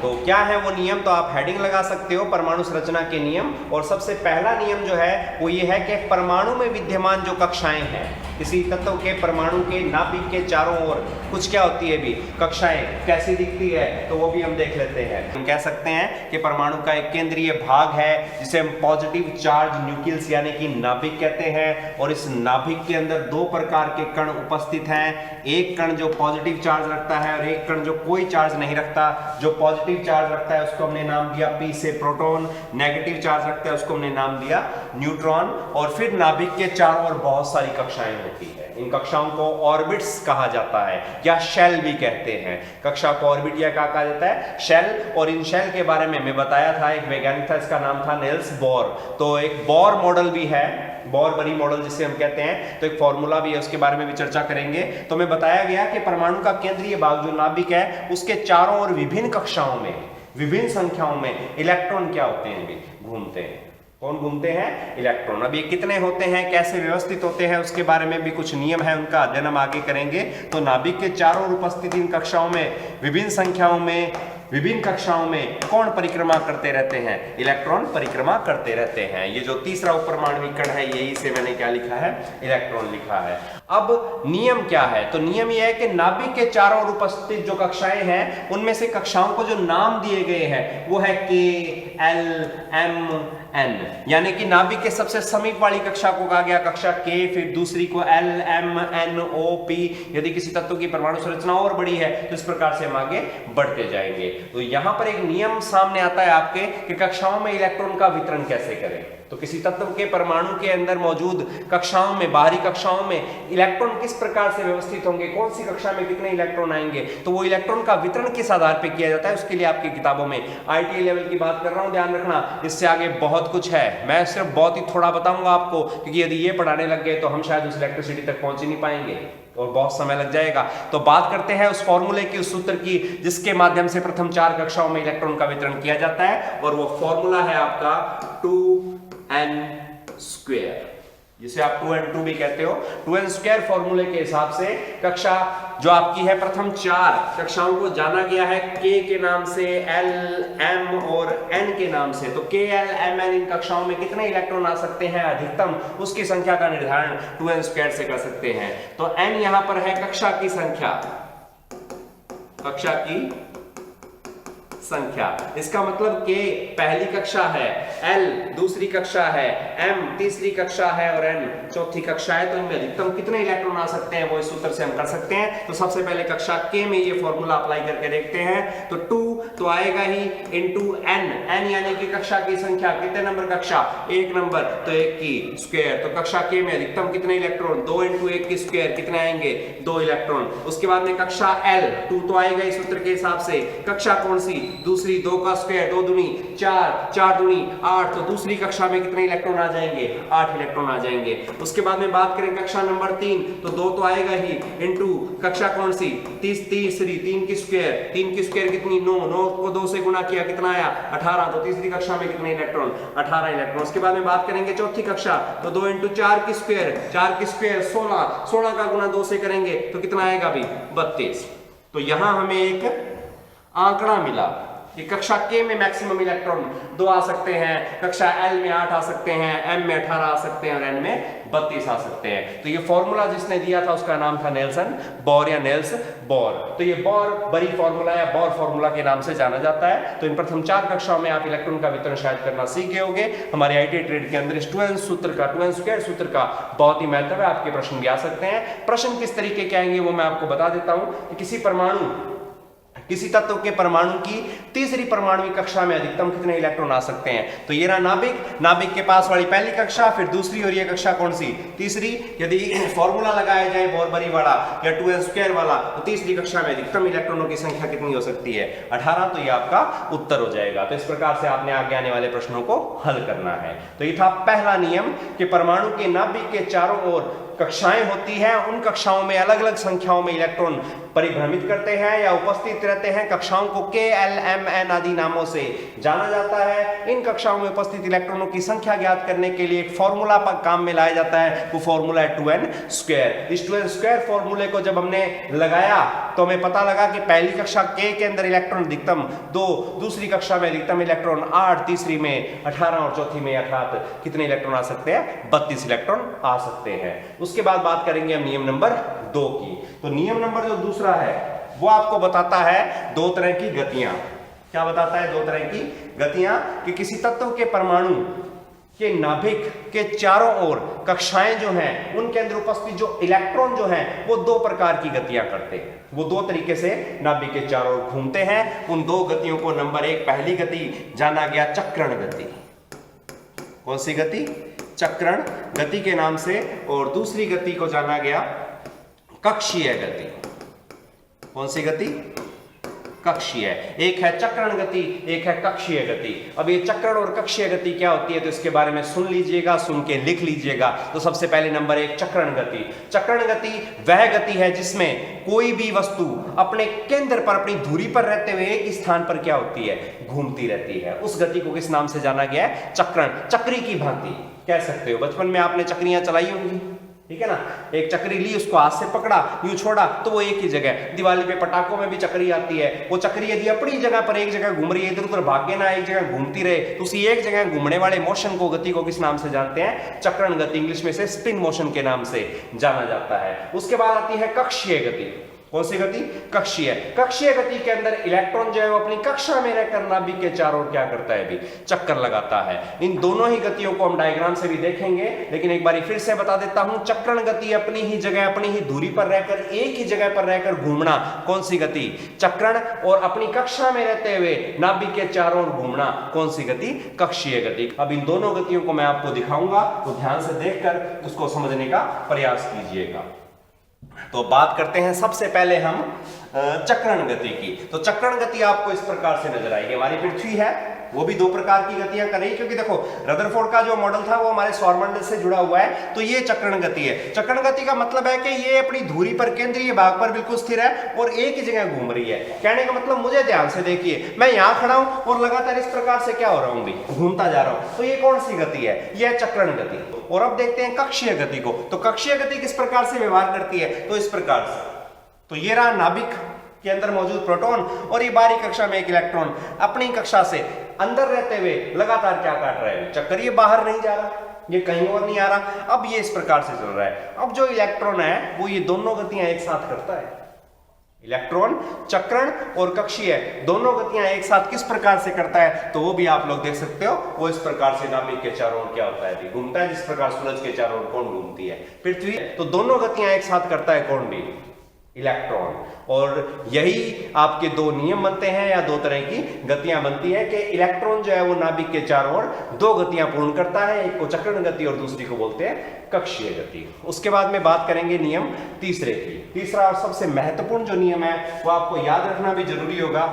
तो क्या है वो नियम? तो आप हेडिंग लगा सकते हो, परमाणु संरचना के नियम। और सबसे पहला नियम जो है वो ये है कि परमाणु में विद्यमान जो कक्षाएं हैं, किसी तत्व के परमाणु के नाभिक के चारों ओर कुछ क्या होती है भी? कक्षाएं। कैसी दिखती है तो वो भी हम देख लेते हैं। हम कह सकते हैं कि परमाणु का एक केंद्रीय भाग है जिसे हम पॉजिटिव चार्ज न्यूक्लियस यानी कि नाभिक कहते हैं। और इस नाभिक के अंदर दो प्रकार के कण उपस्थित हैं। एक कण जो पॉजिटिव चार्ज रखता है और एक कण जो कोई चार्ज नहीं रखता। जो पॉजिटिव चार्ज रखता है उसको हमने नाम दिया P से प्रोटॉन, नेगेटिव चार्ज रखता है उसको हमने नाम दिया न्यूट्रॉन। और फिर नाभिक के चारों ओर बहुत सारी कक्षाएं होती है। इन कक्षाओं को ऑर्बिट्स कहा जाता है या शेल भी कहते हैं। कक्षा को ऑर्बिट या क्या कहा जाता है? शेल। और इन शेल के बारे में मैं बताया था, एक वैज्ञानिक था, इसका नाम था निल्स बोर। तो एक बोर मॉडल भी है, बोर बरी मॉडल जिसे हम कहते हैं। तो एक फॉर्मूला भी है, उसके बारे में भी चर्चा करेंगे। तो मैं बताया गया कि परमाणु का केंद्रीय भाग जो नाभिक है उसके चारों ओर विभिन्न कक्षाओं में, विभिन्न संख्याओं में इलेक्ट्रॉन क्या होते हैं? भी घूमते हैं। कौन घूमते हैं? इलेक्ट्रॉन। अब ये कितने होते हैं, कैसे व्यवस्थित होते हैं, उसके बारे में भी कुछ नियम है, उनका अध्ययन हम आगे करेंगे। तो नाभिक के चारों ओर उपस्थित इन कक्षाओं में, विभिन्न संख्याओं में, विभिन्न कक्षाओं में कौन परिक्रमा करते रहते हैं? इलेक्ट्रॉन परिक्रमा करते रहते हैं। ये जो तीसरा उपपरमाणविक कण है, यही से मैंने क्या लिखा है? इलेक्ट्रॉन लिखा है। अब नियम क्या है? तो नियम यह है कि नाभिक के चारों ओर उपस्थित जो कक्षाएं हैं उनमें से कक्षाओं को जो नाम दिए गए हैं वो है K, L, M, N। यानी कि नाभिक के सबसे समीप वाली कक्षा को कहा गया कक्षा K, फिर दूसरी को L, M, N, O, P। यदि किसी तत्व की परमाणु संरचना और बड़ी है तो इस प्रकार से हम आगे बढ़ते जाएंगे। तो यहां पर एक नियम सामने आता है आपके कि कक्षाओं में इलेक्ट्रॉन का वितरण कैसे करें। तो किसी तत्व के परमाणु के अंदर मौजूद कक्षाओं में, बाहरी कक्षाओं में इलेक्ट्रॉन किस प्रकार से व्यवस्थित होंगे, कौन सी कक्षा में कितने इलेक्ट्रॉन आएंगे, तो वो इलेक्ट्रॉन का वितरण किस आधार पर किया जाता है, उसके लिए आपकी किताबों में IIT लेवल की बात कर रहा हूं, ध्यान रखना। इससे आगे बहुत कुछ है, मैं सिर्फ बहुत ही थोड़ा बताऊंगा आपको, क्योंकि यदि ये पढ़ाने लग गए तो हम शायद उस इलेक्ट्रिसिटी तक पहुंच ही नहीं पाएंगे और बहुत समय लग जाएगा। तो बात करते हैं उस फॉर्मूले की, उस सूत्र की, जिसके माध्यम से प्रथम 4 कक्षाओं में इलेक्ट्रॉन का वितरण किया जाता है, और वो फॉर्मूला है आपका 2n², जिसे आप 2n2 भी कहते हो। 2n² फॉर्मूले के हिसाब से कक्षा जो आपकी है प्रथम 4 कक्षाओं को जाना गया है k के नाम से, l, m और n के नाम से। तो k, l, m, n इन कक्षाओं में कितने इलेक्ट्रॉन आ सकते हैं अधिकतम, उसकी संख्या का निर्धारण 2n² से कर सकते हैं। तो n यहां पर है कक्षा की संख्या, कक्षा की संख्या। इसका मतलब k पहली कक्षा है, l दूसरी कक्षा है, m तीसरी कक्षा है और n चौथी कक्षा है। तो इनमें अधिकतम कितने इलेक्ट्रॉन आ सकते हैं वो इस सूत्र से हम कर सकते हैं। तो सबसे पहले कक्षा k में ये फॉर्मूला अप्लाई करके देखते हैं। तो 2 तो आएगा ही इंटू n, n यानी कि कक्षा की संख्या, कितने नंबर कक्षा, 1 नंबर, तो 1 की स्क्वायर। तो कक्षा k में अधिकतम कितने इलेक्ट्रॉन, 2 इंटू 1 की स्क्वायर, कितने आएंगे, 2 इलेक्ट्रॉन। उसके बाद में कक्षा l, 2 तो आएगा इस सूत्र के हिसाब से। कक्षा कौन सी, दूसरी, 2 का स्क्वायर, 2 दूनी 4, 4 दूनी 8, तो दूसरी कक्षा में कितने इलेक्ट्रॉन आ जाएंगे, 8 इलेक्ट्रॉन आ जाएंगे। उसके बाद में बात करें कक्षा नंबर 3, तो 2 तो आएगा ही, इंटू कक्षा कौन सी, तीसरी, 3 की स्क्वायर, 3 की स्क्वायर कितनी, 9, 9 को 2 से गुणा किया, कितना आया, 18, तो तीसरी कक्षा में कितने इलेक्ट्रॉन, 18 इलेक्ट्रॉन। उसके बाद में बात करेंगे चौथी कक्षा, तो 2 इंटू 4 की स्क्वायर, 4 की स्क्वायर 16, 16 का गुणा 2 से करेंगे तो कितना आएगा भी, 32। तो यहां हमें एक आंकड़ा मिला कि कक्षा k में मैक्सिमम इलेक्ट्रॉन 2 आ सकते हैं, कक्षा l में 8 आ सकते हैं, m में 18 आ सकते हैं और n में 32 आ सकते हैं। तो ये फॉर्मूला जिसने दिया था उसका नाम था नेल्सन बोर या नेल्स बोर। तो ये बोर बरी फॉर्मूला या बोर फॉर्मूला के नाम से जाना जाता है। तो इन प्रथम 4 कक्षाओं में आप इलेक्ट्रॉन का वितरण शायद करना सीख गए होंगे। हमारे IIT ट्रेड के अंदर इस 2n सूत्र का, 2n² सूत्र का बहुत ही महत्व है। आपके प्रश्न भी आ सकते हैं। प्रश्न किस तरीके के आएंगे वो मैं आपको बता देता हूं कि किसी तत्व के परमाणु की तीसरी परमाणुवी कक्षा में अधिकतम कितने इलेक्ट्रॉन आ सकते हैं। तो ये रहा नाभिक के पास वाली पहली कक्षा, फिर दूसरी, और ये कक्षा कौन सी, तीसरी। यदि फॉर्मूला लगाया जाए बोर-बरी वाला या 2n² वाला, तो तीसरी कक्षा में अधिकतम इलेक्ट्रॉनों की संख्या कितनी हो सकती है, 18। तो ये आपका उत्तर हो जाएगा। तो इस प्रकार से आपने आगे आने वाले प्रश्नों को हल करना है। तो ये था पहला नियम कि परमाणु के नाभिक के चारों ओर कक्षाएं होती हैं, उन कक्षाओं में अलग अलग संख्याओं में इलेक्ट्रॉन परिभ्रमित करते हैं या उपस्थित रहते हैं। कक्षाओं को k, l, m, n आदि नामों से जाना जाता है। इन कक्षाओं में उपस्थित इलेक्ट्रॉनों की संख्या ज्ञात करने के लिए एक फॉर्मूला पर काम में लाया जाता है, वो फॉर्मूला है 2n²। इस 2n² फॉर्मूले को जब हमने लगाया तो हमें पता लगा कि पहली कक्षा k के अंदर इलेक्ट्रॉन अधिकतम 2, दूसरी कक्षा में अधिकतम इलेक्ट्रॉन 8, तीसरी में 18 और चौथी में अर्थात कितने इलेक्ट्रॉन आ सकते हैं, 32 इलेक्ट्रॉन आ सकते हैं। उसके बाद बात करेंगे हम नियम नंबर 2 की। तो नियम नंबर जो दूसरा है वो आपको बताता है 2 तरह की गतियां। क्या बताता है, 2 तरह की गतियां, कि किसी तत्व के परमाणु के नाभिक के चारों ओर कक्षाएं जो हैं उनके अंदर उपस्थित जो इलेक्ट्रॉन जो हैं वो 2 प्रकार की गतियां करते हैं। वो 2 तरीके से नाभिक के चारों ओर घूमते हैं। उन 2 गतियों को नंबर 1 पहली गति जाना गया चक्रण गति। कौन सी गति, चक्रण गति के नाम से। और दूसरी गति को जाना गया कक्षीय गति। कौन सी गति, कक्षीय। एक है चक्रण गति, एक है कक्षीय गति। अब ये चक्रण और कक्षीय गति क्या होती है तो इसके बारे में सुन लीजिएगा, सुन के लिख लीजिएगा। तो सबसे पहले नंबर 1 चक्रण गति। चक्रण गति वह गति है जिसमें कोई भी वस्तु अपने केंद्र पर, अपनी धुरी पर रहते हुए एक स्थान पर क्या होती है, घूमती रहती है। उस गति को किस नाम से जाना गया है, चक्रण। चक्री की भांति कह सकते हो। बचपन में आपने चक्रियां चलाई होंगी, ठीक है ना। एक चक्री ली, उसको हाथ से पकड़ा, यूं छोड़ा तो वो एक ही जगह। दिवाली पे पटाखों में भी चक्री आती है। वो चक्री यदि अपनी जगह पर एक जगह घूम रही है, इधर उधर भागे ना, एक जगह घूमती रहे, तो उसी एक जगह घूमने वाले मोशन को, गति को किस नाम से जानते हैं, चक्रण गति। इंग्लिश में से स्पिन मोशन के नाम से जाना जाता है। उसके बाद आती है कक्षीय गति। कौन सी गति? कक्षीय। कक्षीय गति के अंदर इलेक्ट्रॉन जो है वो अपनी कक्षा में रहकर नाभिक के चारों ओर क्या करता है? भी चक्कर लगाता है। इन दोनों ही गतियों को हम डायग्राम से भी देखेंगे, लेकिन एक बार फिर से बता देता हूं, चक्रण गति अपनी ही जगह, अपनी ही दूरी पर रहकर, एक ही जगह पर रहकर घूमना, कौन सी गति? चक्रण। और अपनी कक्षा में रहते हुए नाभिक के चारों ओर घूमना, कौन सी गति? कक्षीय गति। अब इन दोनों गतियों को मैं आपको दिखाऊंगा, तो ध्यान से देखकर उसको समझने का प्रयास कीजिएगा। तो बात करते हैं सबसे पहले हम चक्रण गति की। तो चक्रण गति आपको इस प्रकार से नजर आएगी। हमारी पृथ्वी है, वो भी दो प्रकार की गतियां कर रही है, क्योंकि देखो रदरफोर्ड का जो मॉडल था वो हमारे सौरमंडल से जुड़ा हुआ है, तो ये चक्रण गति है। चक्रण गति का मतलब है कि ये अपनी धुरी पर, केंद्रीय भाग पर बिल्कुल स्थिर है और एक ही जगह घूम रही है। कहने का मतलब, मुझे ध्यान से देखिए, मैं यहां खड़ा हूं और लगातार इस प्रकार से क्या हो रहा हूं? भी घूमता जा रहा हूं। तो ये कौन सी गति है? ये है चक्रण गति। और अब देखते हैं कक्षीय गति को। तो कक्षीय गति किस प्रकार से व्यवहार करती है? तो इस प्रकार से। तो ये रहा नाभिक के अंदर मौजूद प्रोटॉन, और ये बाहरी कक्षा में एक इलेक्ट्रॉन अपनी कक्षा से अंदर रहते हुए लगातार क्या काट रहा है? चक्कर। ये बाहर नहीं जा रहा, ये कहीं और नहीं आ रहा। अब ये इस प्रकार से चल रहा है। अब जो इलेक्ट्रॉन है वो ये दोनों गतियां एक साथ करता है। इलेक्ट्रॉन, चक्रण और कक्षीय दोनों गतियां एक साथ किस प्रकार से करता है? तो वो भी आप लोग देख सकते हो। वो इस प्रकार से नाभिक के चारों ओर क्या होता है? घूमता है, जिस प्रकार सूरज के चारों ओर कौन घूमती है? पृथ्वी। तो दोनों गतियां एक साथ करता है कौन? भी इलेक्ट्रॉन। और यही आपके दो नियम बनते हैं, या दो तरह की गतियां बनती है कि इलेक्ट्रॉन जो है वो नाभिक के चारों ओर दो गतियां पूर्ण करता है, एक को चक्रण गति और दूसरी को बोलते हैं कक्षीय गति। उसके बाद में बात करेंगे नियम तीसरे की। तीसरा और सबसे महत्वपूर्ण जो नियम है वो आपको याद रखना भी जरूरी होगा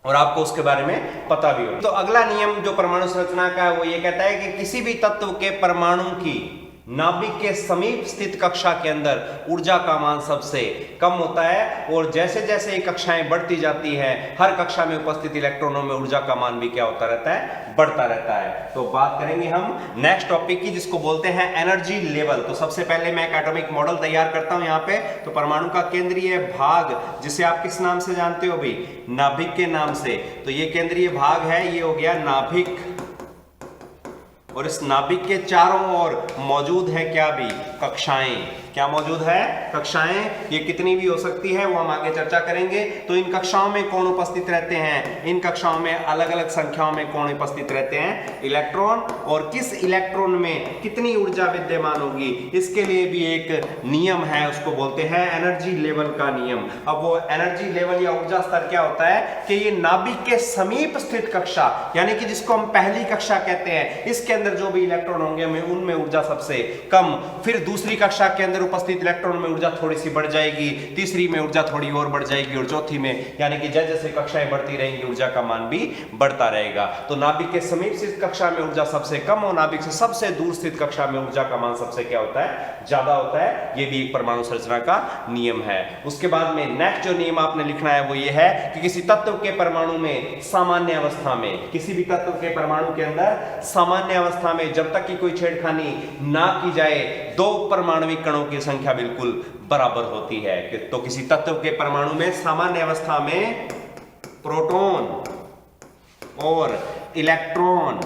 और आपको उसके बारे में पता भी होगा। तो अगला नियम जो परमाणु संरचना का है वो ये कहता है कि किसी भी तत्व के परमाणु की नाभिक के समीप स्थित कक्षा के अंदर ऊर्जा का मान सबसे कम होता है, और जैसे जैसे ये कक्षाएं बढ़ती जाती हैं, हर कक्षा में उपस्थित इलेक्ट्रॉनों में ऊर्जा का मान भी क्या होता रहता है? बढ़ता रहता है। तो बात करेंगे हम नेक्स्ट टॉपिक की, जिसको बोलते हैं एनर्जी लेवल। तो सबसे पहले मैं एक एटॉमिक मॉडल तैयार करता हूं यहाँ पे। तो परमाणु का केंद्रीय भाग, जिसे आप किस नाम से जानते हो भाई? नाभिक के नाम से। तो ये केंद्रीय भाग है, ये हो गया नाभिक, और इस नाभिक के चारों ओर मौजूद है क्या? भी कक्षाएं। क्या मौजूद है? कक्षाएं। ये कितनी भी हो सकती है वो हम आगे चर्चा करेंगे। तो इन कक्षाओं में कौन उपस्थित रहते हैं? इन कक्षाओं में अलग अलग संख्याओं में कौन उपस्थित रहते हैं? इलेक्ट्रॉन। और किस इलेक्ट्रॉन में कितनी ऊर्जा विद्यमान होगी, इसके लिए भी एक नियम है, उसको बोलते हैं एनर्जी लेवल का नियम। अब वो एनर्जी लेवल या ऊर्जा स्तर क्या होता है कि ये नाभिक के समीप स्थित कक्षा, यानी कि जिसको हम पहली कक्षा कहते हैं, इसके अंदर जो भी इलेक्ट्रॉन होंगे उनमें ऊर्जा सबसे कम। फिर दूसरी कक्षा के अंदर उपस्थित इलेक्ट्रॉन में ऊर्जा थोड़ी सी बढ़ जाएगी, तीसरी में ऊर्जा थोड़ी और बढ़ जाएगी, और चौथी में, यानी कि जैसे जैसे कक्षाएं बढ़ती रहेंगी ऊर्जा का मान भी बढ़ता रहेगा। तो नाभिक के समीप स्थित कक्षा में ऊर्जा सबसे कम और नाभिक से सबसे दूर स्थित कक्षा में ऊर्जा का मान सबसे क्या होता है? ज्यादा होता है। ये भी एक परमाणु संरचना का नियम है। उसके बाद में नेक्स्ट जो नियम आपने लिखना है वो ये है कि किसी तत्व के परमाणु में सामान्य अवस्था में, किसी भी तत्व के परमाणु के अंदर सामान्य अवस्था में जब तक कि कोई छेड़खानी ना की जाए, दो परमाणविक कणों की संख्या बिल्कुल बराबर होती है। तो किसी तत्व के परमाणु में सामान्य अवस्था में प्रोटॉन और इलेक्ट्रॉन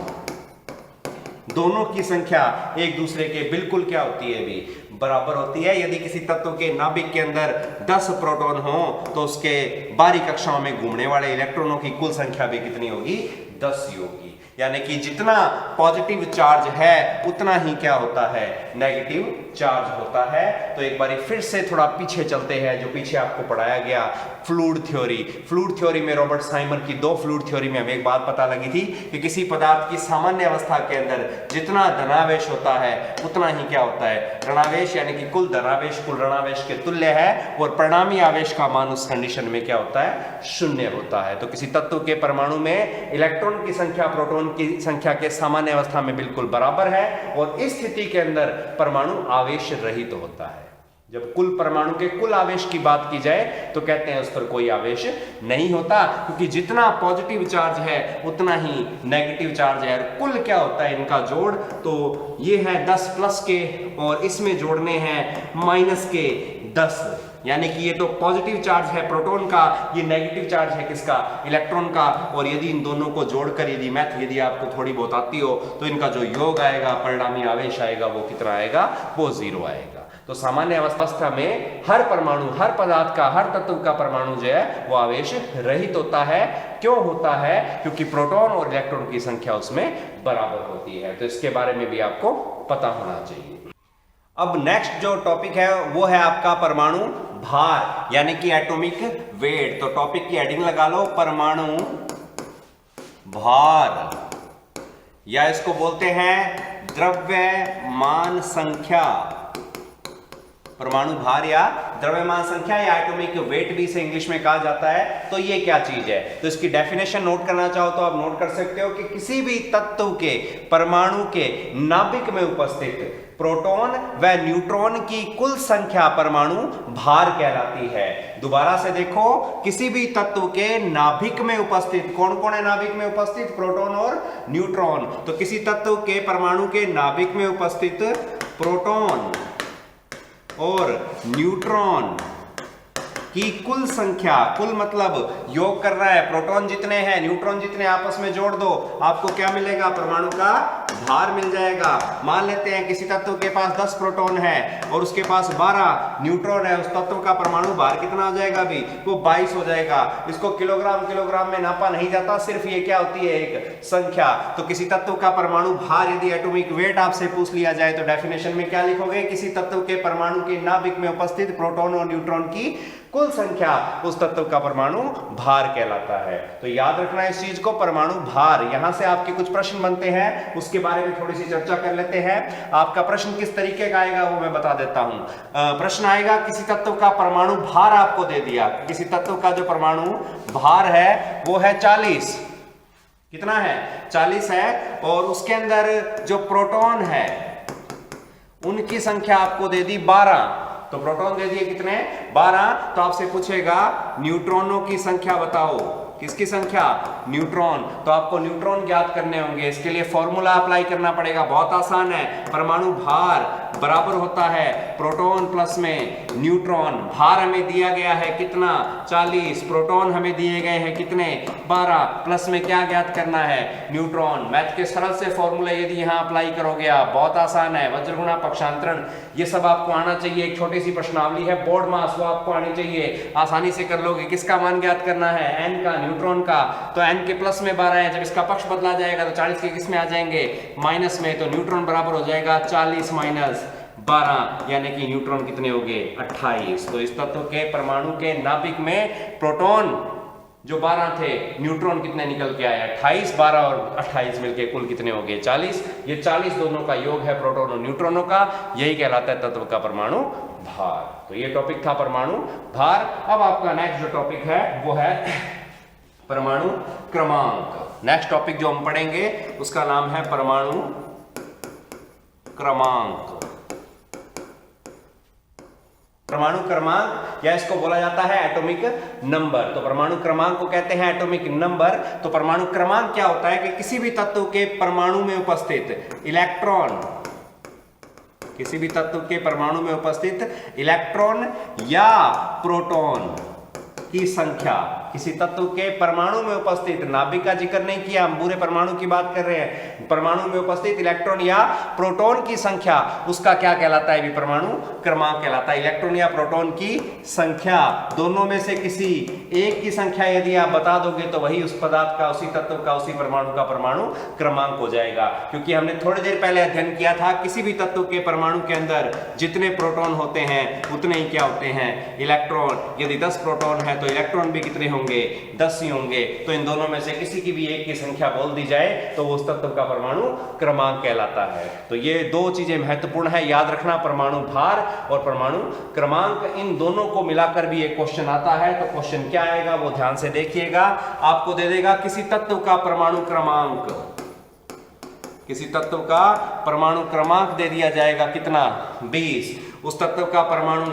दोनों की संख्या एक दूसरे के बिल्कुल क्या होती है? भी बराबर होती है। यदि किसी तत्व के नाभिक के अंदर 10 प्रोटॉन हो तो उसके बाहरी कक्षाओं में घूमने वाले इलेक्ट्रॉनों की कुल संख्या भी कितनी होगी? 10 ही होगी। यानी कि जितना पॉजिटिव चार्ज है उतना ही क्या होता है? नेगेटिव चार्ज होता है। तो एक बार फिर से थोड़ा पीछे चलते हैं, जो पीछे आपको पढ़ाया गया फ्लूइड थ्योरी। फ्लूइड थ्योरी में रॉबर्ट साइमन की दो फ्लूइड थ्योरी में हमें एक बात पता लगी थी कि किसी पदार्थ की सामान्य अवस्था के अंदर जितना धनावेश होता है उतना ही क्या होता है? ऋणावेश, यानी कि कुल धनावेश कुल ऋणावेश के तुल्य है, और परिणामी आवेश का मान उस कंडीशन में क्या होता है? शून्य होता है। तो किसी तत्व के परमाणु में इलेक्ट्रॉन की संख्या प्रोटॉन की संख्या के सामान्य अवस्था में बिल्कुल बराबर है, और इस स्थिति के अंदर परमाणु आवेश रहित होता है। जब कुल परमाणु के कुल आवेश की बात की जाए तो कहते हैं उस पर कोई आवेश नहीं होता, क्योंकि जितना पॉजिटिव चार्ज है उतना ही नेगेटिव चार्ज है। कुल क्या होता है इनका जोड़? तो ये है 10 प्लस के, और इसमें जोड़ने हैं माइनस के 10, यानी कि ये तो पॉजिटिव चार्ज है प्रोटॉन का, ये नेगेटिव चार्ज है किसका? इलेक्ट्रॉन का। और यदि इन दोनों को जोड़कर यदि मैथ यदि आपको थोड़ी बहुत आती हो तो इनका जो योग आएगा, परिणामी आवेश आएगा, वो कितना आएगा? वो 0 आएगा। तो सामान्य अवस्था में हर परमाणु, हर पदार्थ का, हर तत्व का परमाणु जो है वो आवेश रहित होता है। क्यों होता है? क्योंकि प्रोटॉन और इलेक्ट्रॉन की संख्या उसमें बराबर होती है। तो इसके बारे में भी आपको पता होना चाहिए। अब नेक्स्ट जो टॉपिक है वो है आपका परमाणु भार, यानी कि एटॉमिक वेट। तो टॉपिक की हेडिंग लगा लो परमाणु भार, या इसको बोलते हैं द्रव्यमान संख्या। परमाणु भार या द्रव्यमान संख्या या एटॉमिक वेट भी इसे इंग्लिश में कहा जाता है। तो ये क्या चीज है? तो इसकी डेफिनेशन नोट करना चाहो तो आप नोट कर सकते हो कि किसी भी तत्व के परमाणु के नाभिक में उपस्थित प्रोटॉन व न्यूट्रॉन की कुल संख्या परमाणु भार कहलाती है। दोबारा से देखो, किसी भी तत्व के नाभिक में उपस्थित, कौन कौन है नाभिक में उपस्थित? प्रोटॉन और न्यूट्रॉन। तो किसी तत्व के परमाणु के नाभिक में उपस्थित प्रोटॉन और न्यूट्रॉन की कुल संख्या, कुल मतलब योग कर रहा है, प्रोटॉन जितने हैं न्यूट्रॉन जितने आपस में जोड़ दो, आपको क्या मिलेगा? परमाणु का भार मिल जाएगा। मान लेते हैं किसी तत्व के पास 10 प्रोटॉन है और उसके पास 12 न्यूट्रॉन है, उस तत्व का परमाणु भार कितना हो जाएगा? अभी वो 22 हो जाएगा। इसको किलोग्राम में नापा नहीं जाता, सिर्फ ये क्या होती है? एक संख्या। तो किसी तत्व का परमाणु भार यदि एटॉमिक वेट आपसे पूछ लिया जाए तो डेफिनेशन में क्या लिखोगे? किसी तत्व के परमाणु के नाभिक में उपस्थित प्रोटॉन और न्यूट्रॉन की कुल संख्या उस तत्व का परमाणु भार कहलाता है। तो याद रखना इस चीज को, परमाणु भार। यहां से आपके कुछ प्रश्न बनते हैं, उसके बारे में थोड़ी सी चर्चा कर लेते हैं। आपका प्रश्न किस तरीके का आएगा वो मैं बता देता हूं। प्रश्न आएगा, किसी तत्व का परमाणु भार आपको दे दिया, किसी तत्व का जो परमाणु भार है वो है 40। कितना है? 40 है। और उसके अंदर जो प्रोटॉन है उनकी संख्या आपको दे दी 12। तो प्रोटॉन दे दिए कितने? 12। तो आपसे पूछेगा न्यूट्रॉनों की संख्या बताओ। किसकी संख्या? न्यूट्रॉन। तो आपको न्यूट्रॉन ज्ञात करने होंगे। इसके लिए फॉर्मूला अप्लाई करना पड़ेगा, बहुत आसान है। परमाणु भार बराबर होता है प्रोटॉन प्लस में न्यूट्रॉन। भार हमें दिया गया है कितना? 40। प्रोटॉन हमें दिए गए हैं कितने? 12। प्लस में क्या ज्ञात करना है? न्यूट्रॉन। मैथ के सरल से फॉर्मूले यदि यहाँ अप्लाई करोगे आप, बहुत आसान है। वज्रगुणा, पक्षांतरण, ये सब आपको आना चाहिए। एक छोटी सी प्रश्नावली है बोर्ड मास, वो आपको आनी चाहिए, आसानी से कर लोगे। किसका मान ज्ञात करना है? एन का, न्यूट्रॉन का। तो एन के प्लस में 12 है, जब इसका पक्ष बदला जाएगा तो 40 के किस में आ जाएंगे? माइनस में। तो न्यूट्रॉन बराबर हो जाएगा 40 माइनस 12, यानी कि न्यूट्रॉन कितने हो गए? 28। तो इस तत्व के परमाणु के नाभिक में प्रोटॉन जो 12 थे, न्यूट्रॉन कितने निकल के आए? 28। 12 और 28 मिलके कुल कितने हो गए? 40। ये 40 दोनों का योग है प्रोटॉन और न्यूट्रॉनों का, यही कहलाता है तत्व का परमाणु भार। तो ये टॉपिक था परमाणु भार। अब आपका नेक्स्ट जो टॉपिक है वो है परमाणु क्रमांक। नेक्स्ट टॉपिक जो हम पढ़ेंगे उसका नाम है परमाणु क्रमांक। परमाणु क्रमांक, या इसको बोला जाता है एटॉमिक नंबर। तो परमाणु क्रमांक को कहते हैं एटॉमिक नंबर। तो परमाणु क्रमांक क्या होता है? कि किसी भी तत्व के परमाणु में उपस्थित इलेक्ट्रॉन, किसी भी तत्व के परमाणु में उपस्थित इलेक्ट्रॉन या प्रोटॉन की संख्या, किसी तत्व के परमाणु में उपस्थित, नाभिक का जिक्र नहीं किया, हम पूरे परमाणु की बात कर रहे हैं, परमाणु में उपस्थित इलेक्ट्रॉन या प्रोटॉन की संख्या, उसका क्या कहलाता है? भी परमाणु क्रमांक कहलाता है। इलेक्ट्रॉन या प्रोटॉन की संख्या, दोनों में से किसी एक की संख्या यदि आप बता दोगे तो वही उस पदार्थ का, उसी तत्व का, उसी परमाणु का परमाणु क्रमांक हो जाएगा। क्योंकि हमने थोड़ी देर पहले अध्ययन किया था, किसी भी तत्व के परमाणु के अंदर जितने प्रोटॉन होते हैं उतने ही क्या होते हैं? इलेक्ट्रॉन। यदि 10 प्रोटॉन है तो इलेक्ट्रॉन भी कितने होंगे? 10 ही होंगे। तो इन दोनों में से किसी की भी एक की संख्या बोल दी जाए तो उस तत्व का परमाणु क्रमांक कहलाता है। तो ये दो चीजें महत्वपूर्ण है, याद रखना, परमाणु भार और परमाणु क्रमांक। इन दोनों को मिलाकर भी एक क्वेश्चन आता है। तो क्वेश्चन क्या आएगा वो ध्यान से देखिएगा। आपको दे देगा किसी तत्व का परमाणु क्रमांक, किसी तत्व का परमाणु क्रमांक दे दिया जाएगा कितना? 20। उस तत्व का परमाणु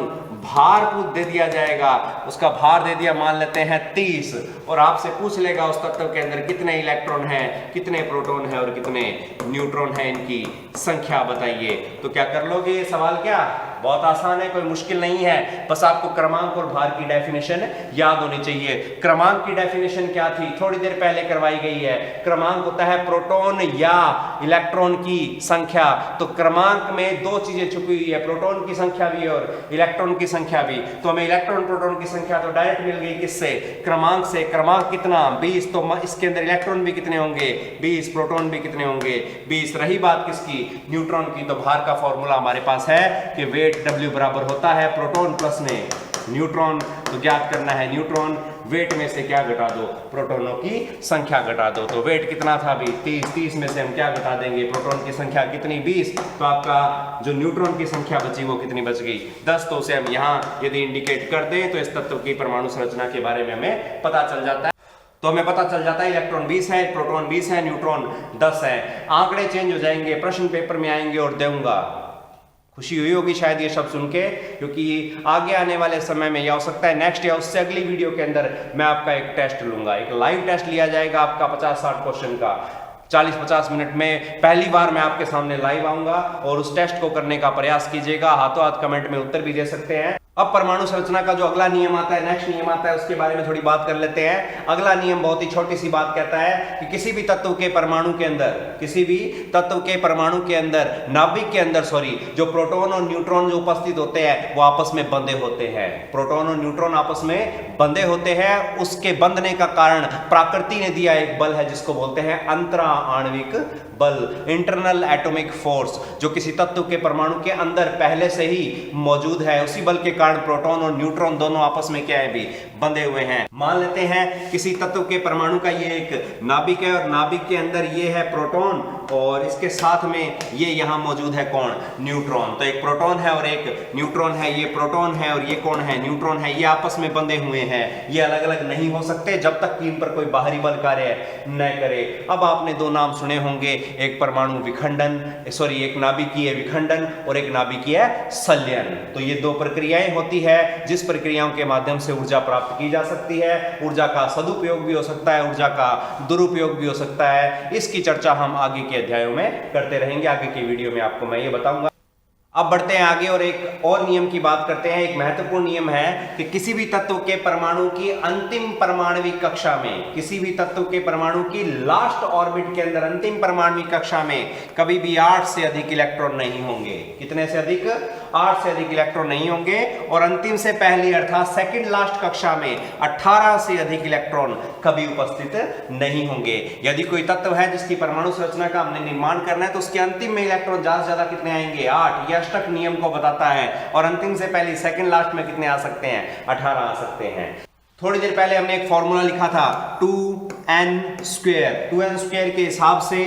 भार दे दिया जाएगा, उसका भार दे दिया मान लेते हैं 30, और आपसे पूछ लेगा उस तत्व के अंदर कितने इलेक्ट्रॉन हैं, कितने प्रोटॉन हैं और कितने न्यूट्रॉन हैं, इनकी संख्या बताइए। तो क्या कर लोगे? ये सवाल क्या बहुत आसान है, कोई मुश्किल नहीं है, बस आपको क्रमांक और भार की डेफिनेशन याद होनी चाहिए। क्रमांक की डेफिनेशन क्या थी, थोड़ी देर पहले करवाई गई है। क्रमांक होता है प्रोटॉन या इलेक्ट्रॉन की संख्या। तो क्रमांक में दो चीजें छुपी हुई है, प्रोटॉन की संख्या भी और इलेक्ट्रॉन की संख्या भी। तो हमें इलेक्ट्रॉन प्रोटॉन की संख्या तो डायरेक्ट मिल गई, किससे, क्रमांक से। क्रमांक कितना, 20, तो इसके अंदर इलेक्ट्रॉन भी कितने होंगे, 20, प्रोटॉन भी कितने होंगे, 20। रही बात किसकी, न्यूट्रॉन की, तो भार का फॉर्मूला हमारे पास है कि वेट W बराबर होता है प्रोटॉन प्लस में न्यूट्रॉन। तो ज्ञात करना है न्यूट्रॉन, वेट में से क्या घटा दो, प्रोटॉनों की संख्या घटा दो। तो वेट कितना था अभी, 30, 30 में से हम क्या घटा देंगे, प्रोटॉन की संख्या कितनी, 20, तो आपका जो न्यूट्रॉन की संख्या बची वो कितनी बच गई, 10। तो उसे हम यहाँ यदि इंडिकेट कर दें तो इस तत्व की परमाणु संरचना के बारे में हमें पता चल जाता है। तो हमें पता चल जाता है इलेक्ट्रॉन 20 है, प्रोटॉन 20 है, न्यूट्रॉन 10 है। आंकड़े चेंज हो जाएंगे, प्रश्न पेपर में आएंगे और दूंगा। खुशी हुई होगी शायद ये सब सुन के, क्योंकि आगे आने वाले समय में या हो सकता है नेक्स्ट या उससे अगली वीडियो के अंदर मैं आपका एक टेस्ट लूंगा, एक लाइव टेस्ट लिया जाएगा आपका 50-60 क्वेश्चन का। 40-50 मिनट में पहली बार मैं आपके सामने लाइव आऊंगा और उस टेस्ट को करने का प्रयास कीजिएगा। हाथों हाथ कमेंट में उत्तर भी दे सकते हैं। अब परमाणु संरचना का जो अगला नियम आता है, नेक्स्ट नियम आता है, उसके बारे में थोड़ी बात कर लेते हैं। अगला नियम बहुत ही छोटी सी बात कहता है कि किसी भी तत्व के परमाणु के अंदर, किसी भी तत्व के परमाणु के अंदर, नाभिक के अंदर जो प्रोटॉन और न्यूट्रॉन जो उपस्थित होते हैं वो आपस में बंधे होते हैं। प्रोटॉन और न्यूट्रॉन आपस में बंधे होते हैं। उसके बंधने का कारण प्रकृति ने दिया एक बल है जिसको बोलते हैं अंतरा आणविक बल, इंटरनल एटॉमिक फोर्स, जो किसी तत्व के परमाणु के अंदर पहले से ही मौजूद है। उसी बल के कारण प्रोटॉन और न्यूट्रॉन दोनों आपस में क्या है भी, बंधे हुए हैं। मान लेते हैं किसी तत्व के परमाणु का ये एक नाभिक है और नाभिक के अंदर ये है प्रोटॉन और इसके साथ में ये यहां मौजूद है कौन, न्यूट्रॉन। तो एक प्रोटॉन है और एक न्यूट्रॉन है, ये प्रोटॉन है और ये कौन है, न्यूट्रॉन है। ये आपस में बंधे हुए हैं, ये अलग अलग नहीं हो सकते जब तक कि इन पर कोई बाहरी बल कार्य न करे। अब आपने दो नाम सुने होंगे, एक परमाणु विखंडन, सॉरी एक नाभिकीय विखंडन और एक नाभिकीय संलयन। तो ये दो प्रक्रियाएं होती है जिस प्रक्रियाओं के माध्यम से ऊर्जा प्राप्त की जा सकती है। ऊर्जा का सदुपयोग भी हो सकता है, ऊर्जा का दुरुपयोग भी हो सकता है। इसकी चर्चा हम आगे के अध्यायों में करते रहेंगे। आगे की वीडियो में आपको मैं ये बताऊंगा। अब बढ़ते हैं आगे और एक और नियम की बात करते हैं। एक महत्वपूर्ण नियम है कि किसी भी तत्व के परमाणु की अंतिम परमाणविक कक्षा में, किसी भी तत्व के परमाणु की लास्ट ऑर्बिट के अंदर अंतिम परमाणविक कक्षा में कभी भी 8 से अधिक इलेक्ट्रॉन नहीं होंगे। कितने से अधिक, 8 से अधिक इलेक्ट्रॉन नहीं होंगे। और अंतिम से पहली अर्थात सेकंड लास्ट कक्षा में 18 से अधिक इलेक्ट्रॉन कभी उपस्थित नहीं होंगे। यदि कोई तत्व है जिसकी परमाणु संरचना का हमने निर्माण करना है तो उसके अंतिम में इलेक्ट्रॉन ज्यादा से ज्यादा कितने आएंगे, 8। यह अष्टक नियम को बताता है। और अंतिम से पहले सेकंड लास्ट में कितने आ सकते हैं, 18 आ सकते हैं। थोड़ी देर पहले हमने एक फॉर्मूला लिखा था 2n²। 2n² के हिसाब से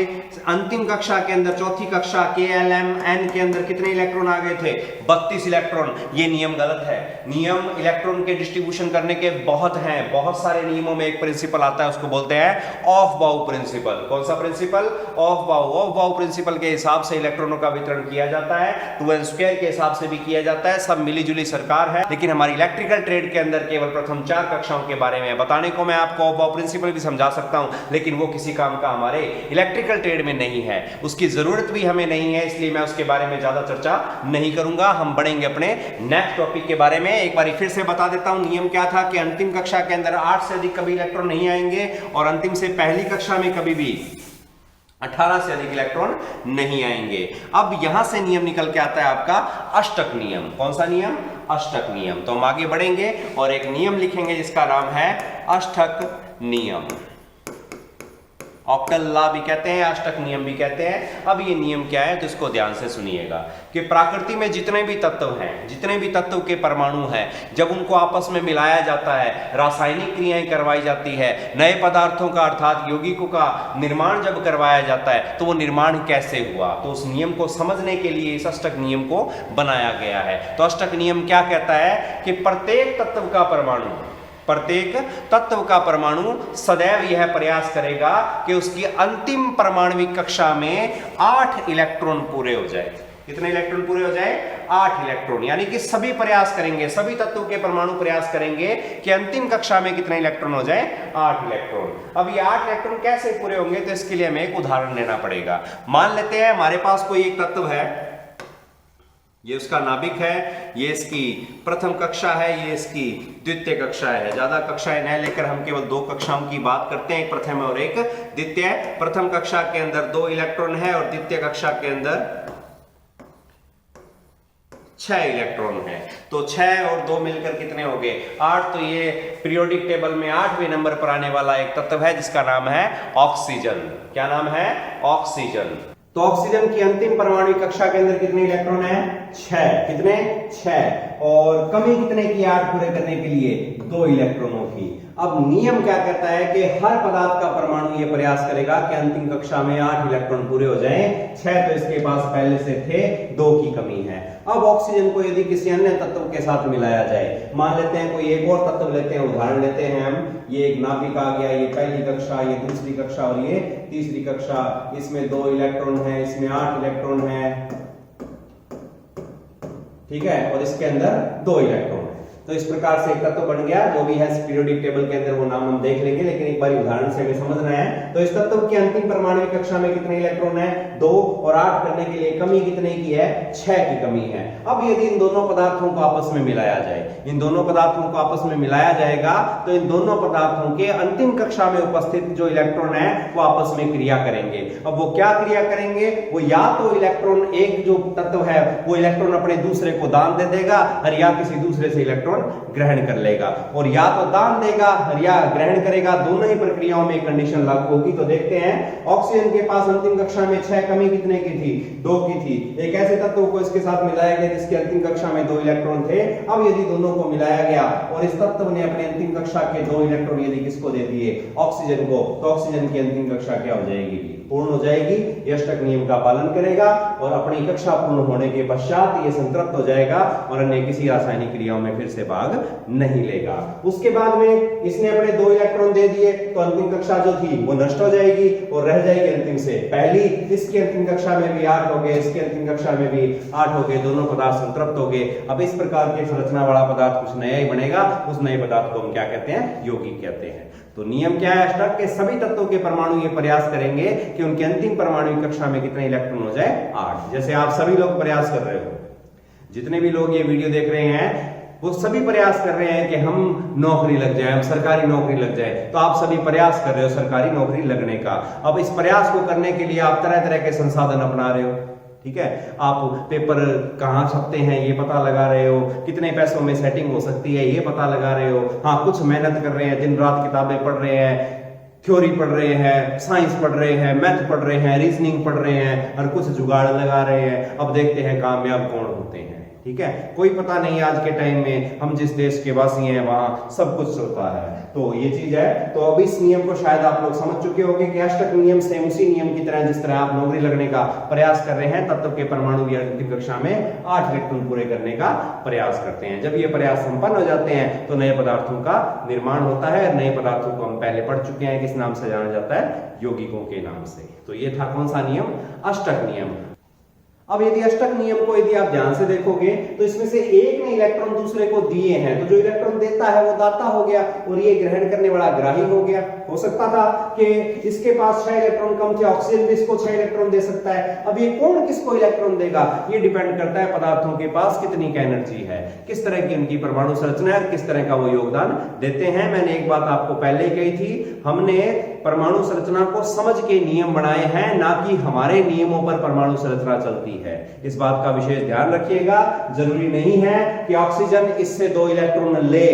अंतिम कक्षा के अंदर, चौथी कक्षा KLMN के अंदर कितने इलेक्ट्रॉन आ गए थे, 32 इलेक्ट्रॉन। ये नियम गलत है। नियम इलेक्ट्रॉन के डिस्ट्रीब्यूशन करने के बहुत हैं, बहुत सारे नियमों में एक प्रिंसिपल आता है, उसको बोलते हैं ऑफ बाउ प्रिंसिपल। कौन सा प्रिंसिपल, ऑफ बाउ। ऑफ बाउ प्रिंसिपल के हिसाब से इलेक्ट्रॉनों का वितरण किया जाता है, 2n² के हिसाब से भी किया जाता है। सब मिलीजुली सरकार है, लेकिन हमारी इलेक्ट्रिकल ट्रेड के अंदर केवल प्रथम 4 कक्षाओं के बारे में बताने को मैं आपको ऑफ बाउ प्रिंसिपल भी समझा सकता हूं, लेकिन वो किसी काम का हमारे इलेक्ट्रिकल ट्रेड में नहीं है, उसकी जरूरत भी हमें नहीं है, इसलिए मैं उसके बारे में ज्यादा चर्चा नहीं करूंगा। हम बढ़ेंगे अपने नेक्स्ट टॉपिक के बारे में। एक बार फिर से बता देता हूं, नियम क्या था कि अंतिम कक्षा के अंदर 8 से अधिक कभी इलेक्ट्रॉन नहीं आएंगे और अंतिम से पहली कक्षा में कभी भी 18 से अधिक इलेक्ट्रॉन नहीं आएंगे। अब यहां से नियम निकल के आता है आपका अष्टक नियम। कौन सा नियम, अष्टक नियम। तो हम आगे बढ़ेंगे और एक नियम लिखेंगे जिसका नाम है अष्टक नियम। ऑक्टल लॉ भी कहते हैं, अष्टक नियम भी कहते हैं। अब ये नियम क्या है तो इसको ध्यान से सुनिएगा कि प्रकृति में जितने भी तत्व हैं, जितने भी तत्व के परमाणु हैं, जब उनको आपस में मिलाया जाता है, रासायनिक क्रियाएं करवाई जाती है, नए पदार्थों का अर्थात यौगिकों का निर्माण जब करवाया जाता है, तो वो निर्माण कैसे हुआ, तो उस नियम को समझने के लिए इस अष्टक नियम को बनाया गया है। तो अष्टक नियम क्या कहता है कि प्रत्येक तत्व का परमाणु, प्रत्येक तत्व का परमाणु सदैव यह प्रयास करेगा कि उसकी अंतिम परमाणविक कक्षा में 8 इलेक्ट्रॉन पूरे हो जाए। कितने इलेक्ट्रॉन पूरे हो जाए, 8 इलेक्ट्रॉन। यानी कि सभी प्रयास करेंगे, सभी तत्वों के परमाणु प्रयास करेंगे कि अंतिम कक्षा में कितने इलेक्ट्रॉन हो जाए, 8 इलेक्ट्रॉन। अब ये 8 इलेक्ट्रॉन कैसे पूरे होंगे, तो इसके लिए हमें एक उदाहरण लेना पड़ेगा। मान लेते हैं हमारे पास कोई एक तत्व है, ये उसका नाभिक है, ये इसकी प्रथम कक्षा है, ये इसकी द्वितीय कक्षा है। ज्यादा कक्षाएं न लेकर हम केवल 2 कक्षाओं की बात करते हैं, एक प्रथम और एक द्वितीय। प्रथम कक्षा के अंदर 2 इलेक्ट्रॉन है और द्वितीय कक्षा के अंदर 6 इलेक्ट्रॉन है। तो 6 और 2 मिलकर कितने हो गए? 8। तो ये पीरियोडिक टेबल में 8वें नंबर पर आने वाला एक तत्व है जिसका नाम है ऑक्सीजन। क्या नाम है? ऑक्सीजन। तो ऑक्सीजन की अंतिम परमाणु कक्षा के अंदर कितने इलेक्ट्रॉन है? 6। कितने? 6। और कमी कितने की? 8 पूरे करने के लिए 2 इलेक्ट्रॉनों की। अब नियम क्या कहता है कि हर पदार्थ का परमाणु ये प्रयास करेगा कि अंतिम कक्षा में 8 इलेक्ट्रॉन पूरे हो जाएं। 6 तो इसके पास पहले से थे, 2 की कमी है। अब ऑक्सीजन को यदि किसी अन्य तत्व के साथ मिलाया जाए, मान लेते हैं कोई एक और तत्व लेते हैं, उदाहरण लेते हैं हम, ये एक नाभिक आ गया, ये पहली कक्षा, ये दूसरी कक्षा और ये तीसरी कक्षा। इसमें 2 इलेक्ट्रॉन है, इसमें 8 इलेक्ट्रॉन है, ठीक है, और इसके अंदर 2 इलेक्ट्रॉन है। तो इस प्रकार से एक तत्व बन गया, जो भी है पीरियोडिक टेबल के अंदर वो नाम हम देख लेंगे, लेकिन एक बार उदाहरण से हमें समझना है। तो इस तत्व की अंतिम परमाणु कक्षा में कितने इलेक्ट्रॉन है? 2, और 8 करने के लिए कमी कितने की है? 6 की कमी है। अब यदि इन दोनों पदार्थों को आपस में मिलाया जाए, इन दोनों पदार्थों को आपस में मिलाया जाएगा, तो इन दोनों पदार्थों के अंतिम कक्षा में उपस्थित जो इलेक्ट्रॉन है वो आपस में क्रिया करेंगे। अब वो क्या क्रिया करेंगे? वो या तो इलेक्ट्रॉन, एक जो तत्व है वो इलेक्ट्रॉन अपने दूसरे को दान दे देगा, और या किसी दूसरे से इलेक्ट्रॉन ग्रहण कर लेगा। और या तो दान देगा या ग्रहण करेगा, दोनों ही प्रक्रियाओं में कंडीशन लागू होगी। तो देखते हैं, ऑक्सीजन के पास अंतिम कक्षा में 6, कमी कितने की थी? 2 की थी। एक ऐसे तत्व को इसके साथ मिलाया गया जिसकी अंतिम कक्षा में 2 इलेक्ट्रॉन थे। अब यदि दोनों को मिलाया गया और इस तत्व ने अपने अंतिम कक्षा के 2 इलेक्ट्रॉन यदि किसको दे दिए? ऑक्सीजन को, तो ऑक्सीजन की अंतिम कक्षा क्या हो जाएगी? पूर्ण हो जाएगी। ये अष्टक नियम का पालन करेगा और अपनी कक्षा पूर्ण होने के पश्चात ये संतृप्त हो जाएगा और अन्य किसी रासायनिक क्रियाओं में फिर से भाग नहीं लेगा। उसके बाद में इसने अपने 2 इलेक्ट्रॉन दे दिए, तो अंतिम कक्षा जो थी वो नष्ट हो जाएगी और रह जाएगी अंतिम से पहली। इसकी अंतिम कक्षा में भी 8 हो गए, इसकी अंतिम कक्षा में भी 8 हो गए, दोनों पदार्थ संतृप्त हो गए। अब इस प्रकार के संरचना वाला पदार्थ कुछ नया ही बनेगा। उस नए पदार्थ को हम क्या कहते हैं? यौगिक कहते हैं। तो नियम क्या है अष्टक के? सभी तत्वों के परमाणु ये प्रयास करेंगे कि उनकी अंतिम परमाणु कक्षा में कितने इलेक्ट्रॉन हो जाए? 8। जैसे आप सभी लोग प्रयास कर रहे हो, जितने भी लोग ये वीडियो देख रहे हैं वो सभी प्रयास कर रहे हैं कि हम नौकरी लग जाए, हम सरकारी नौकरी लग जाए। तो आप सभी प्रयास कर रहे हो सरकारी नौकरी लगने का। अब इस प्रयास को करने के लिए आप तरह तरह के संसाधन अपना रहे हो, ठीक है। आप पेपर कहाँ छपते हैं ये पता लगा रहे हो, कितने पैसों में सेटिंग हो सकती है ये पता लगा रहे हो। हाँ, कुछ मेहनत कर रहे हैं, दिन रात किताबें पढ़ रहे हैं, थ्योरी पढ़ रहे हैं, साइंस पढ़ रहे हैं, मैथ पढ़ रहे हैं, रीजनिंग पढ़ रहे हैं और कुछ जुगाड़ लगा रहे हैं। अब देखते हैं कामयाब कौन होते हैं, ठीक है। कोई पता नहीं आज के टाइम में हम जिस देश के वासी हैं वहां सब कुछ चलता है। तो ये चीज है। तो अब इस नियम को शायद आप लोग समझ चुके होंगे कि अष्टक नियम सेम उसी नियम की तरह जिस तरह आप नौकरी लगने का प्रयास कर रहे हैं, तत्व के परमाणु की अंतिम कक्षा में 8 इलेक्ट्रॉन पूरे करने का प्रयास करते हैं। जब ये प्रयास संपन्न हो जाते हैं तो नए पदार्थों का निर्माण होता है। नए पदार्थों को हम पहले पढ़ चुके हैं, किस नाम से जाना जाता है? यौगिकों के नाम से। तो ये था कौन सा नियम? अष्टक नियम। अब यदि अष्टक नियम को यदि आप ध्यान से देखोगे तो इसमें से एक ने इलेक्ट्रॉन दूसरे को दिए हैं, तो जो इलेक्ट्रॉन देता है वो दाता हो गया और ये ग्रहण करने वाला ग्राही हो गया। हो सकता था कि इसके पास 6 इलेक्ट्रॉन कम थे, ऑक्सीजन भी इसको 6 इलेक्ट्रॉन दे सकता है। अब ये कौन किसको इलेक्ट्रॉन देगा ये डिपेंड करता है पदार्थों के पास कितनी का एनर्जी है, किस तरह की उनकी परमाणु संरचना है, किस तरह का वो योगदान देते हैं। मैंने एक बात आपको पहले कही थी, हमने परमाणु संरचना को समझ के नियम बनाए हैं, ना कि हमारे नियमों पर परमाणु संरचना चलती है। इस बात का विशेष ध्यान रखिएगा। जरूरी नहीं है कि ऑक्सीजन इससे 2 इलेक्ट्रॉन ले,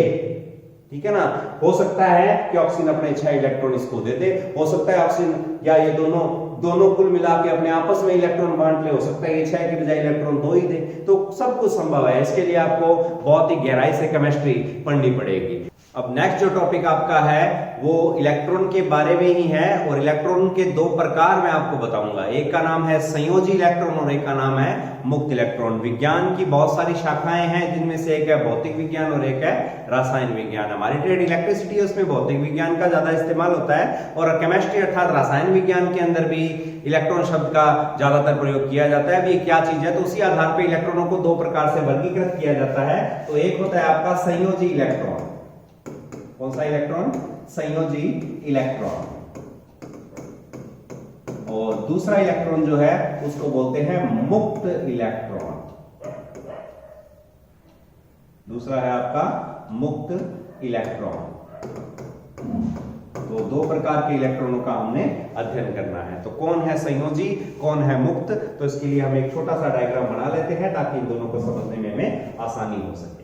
ठीक है ना। हो सकता है कि ऑक्सीजन अपने 6 इलेक्ट्रॉन इसको दे दे, हो सकता है ऑक्सीजन या ये दोनों कुल मिला के अपने आपस में इलेक्ट्रॉन बांट ले, हो सकता है ये 6 के बजाय इलेक्ट्रॉन 2 ही दे। तो सब कुछ संभव है। इसके लिए आपको बहुत ही गहराई से केमिस्ट्री पढ़नी पड़ेगी। अब नेक्स्ट जो टॉपिक आपका है वो इलेक्ट्रॉन के बारे में ही है और इलेक्ट्रॉन के 2 प्रकार मैं आपको बताऊंगा। एक का नाम है संयोजी इलेक्ट्रॉन और एक का नाम है मुक्त इलेक्ट्रॉन। विज्ञान की बहुत सारी शाखाएं हैं जिनमें से एक है भौतिक विज्ञान और एक है रसायन विज्ञान। हमारी ट्रेड इलेक्ट्रिसिटी है उसमें भौतिक विज्ञान का ज्यादा इस्तेमाल होता है और केमिस्ट्री अर्थात रसायन विज्ञान के अंदर भी इलेक्ट्रॉन शब्द का ज्यादातर प्रयोग किया जाता है। अब ये क्या चीज है तो उसी आधार पर इलेक्ट्रॉनों को 2 प्रकार से वर्गीकृत किया जाता है। तो एक होता है आपका संयोजी इलेक्ट्रॉन। कौन सा इलेक्ट्रॉन? संयोजी इलेक्ट्रॉन। और दूसरा इलेक्ट्रॉन जो है उसको बोलते हैं मुक्त इलेक्ट्रॉन। दूसरा है आपका मुक्त इलेक्ट्रॉन। तो दो प्रकार के इलेक्ट्रॉनों का हमने अध्ययन करना है। तो कौन है संयोजी, कौन है मुक्त, तो इसके लिए हम एक छोटा सा डायग्राम बना लेते हैं ताकि इन दोनों को समझने में हमें आसानी हो सके।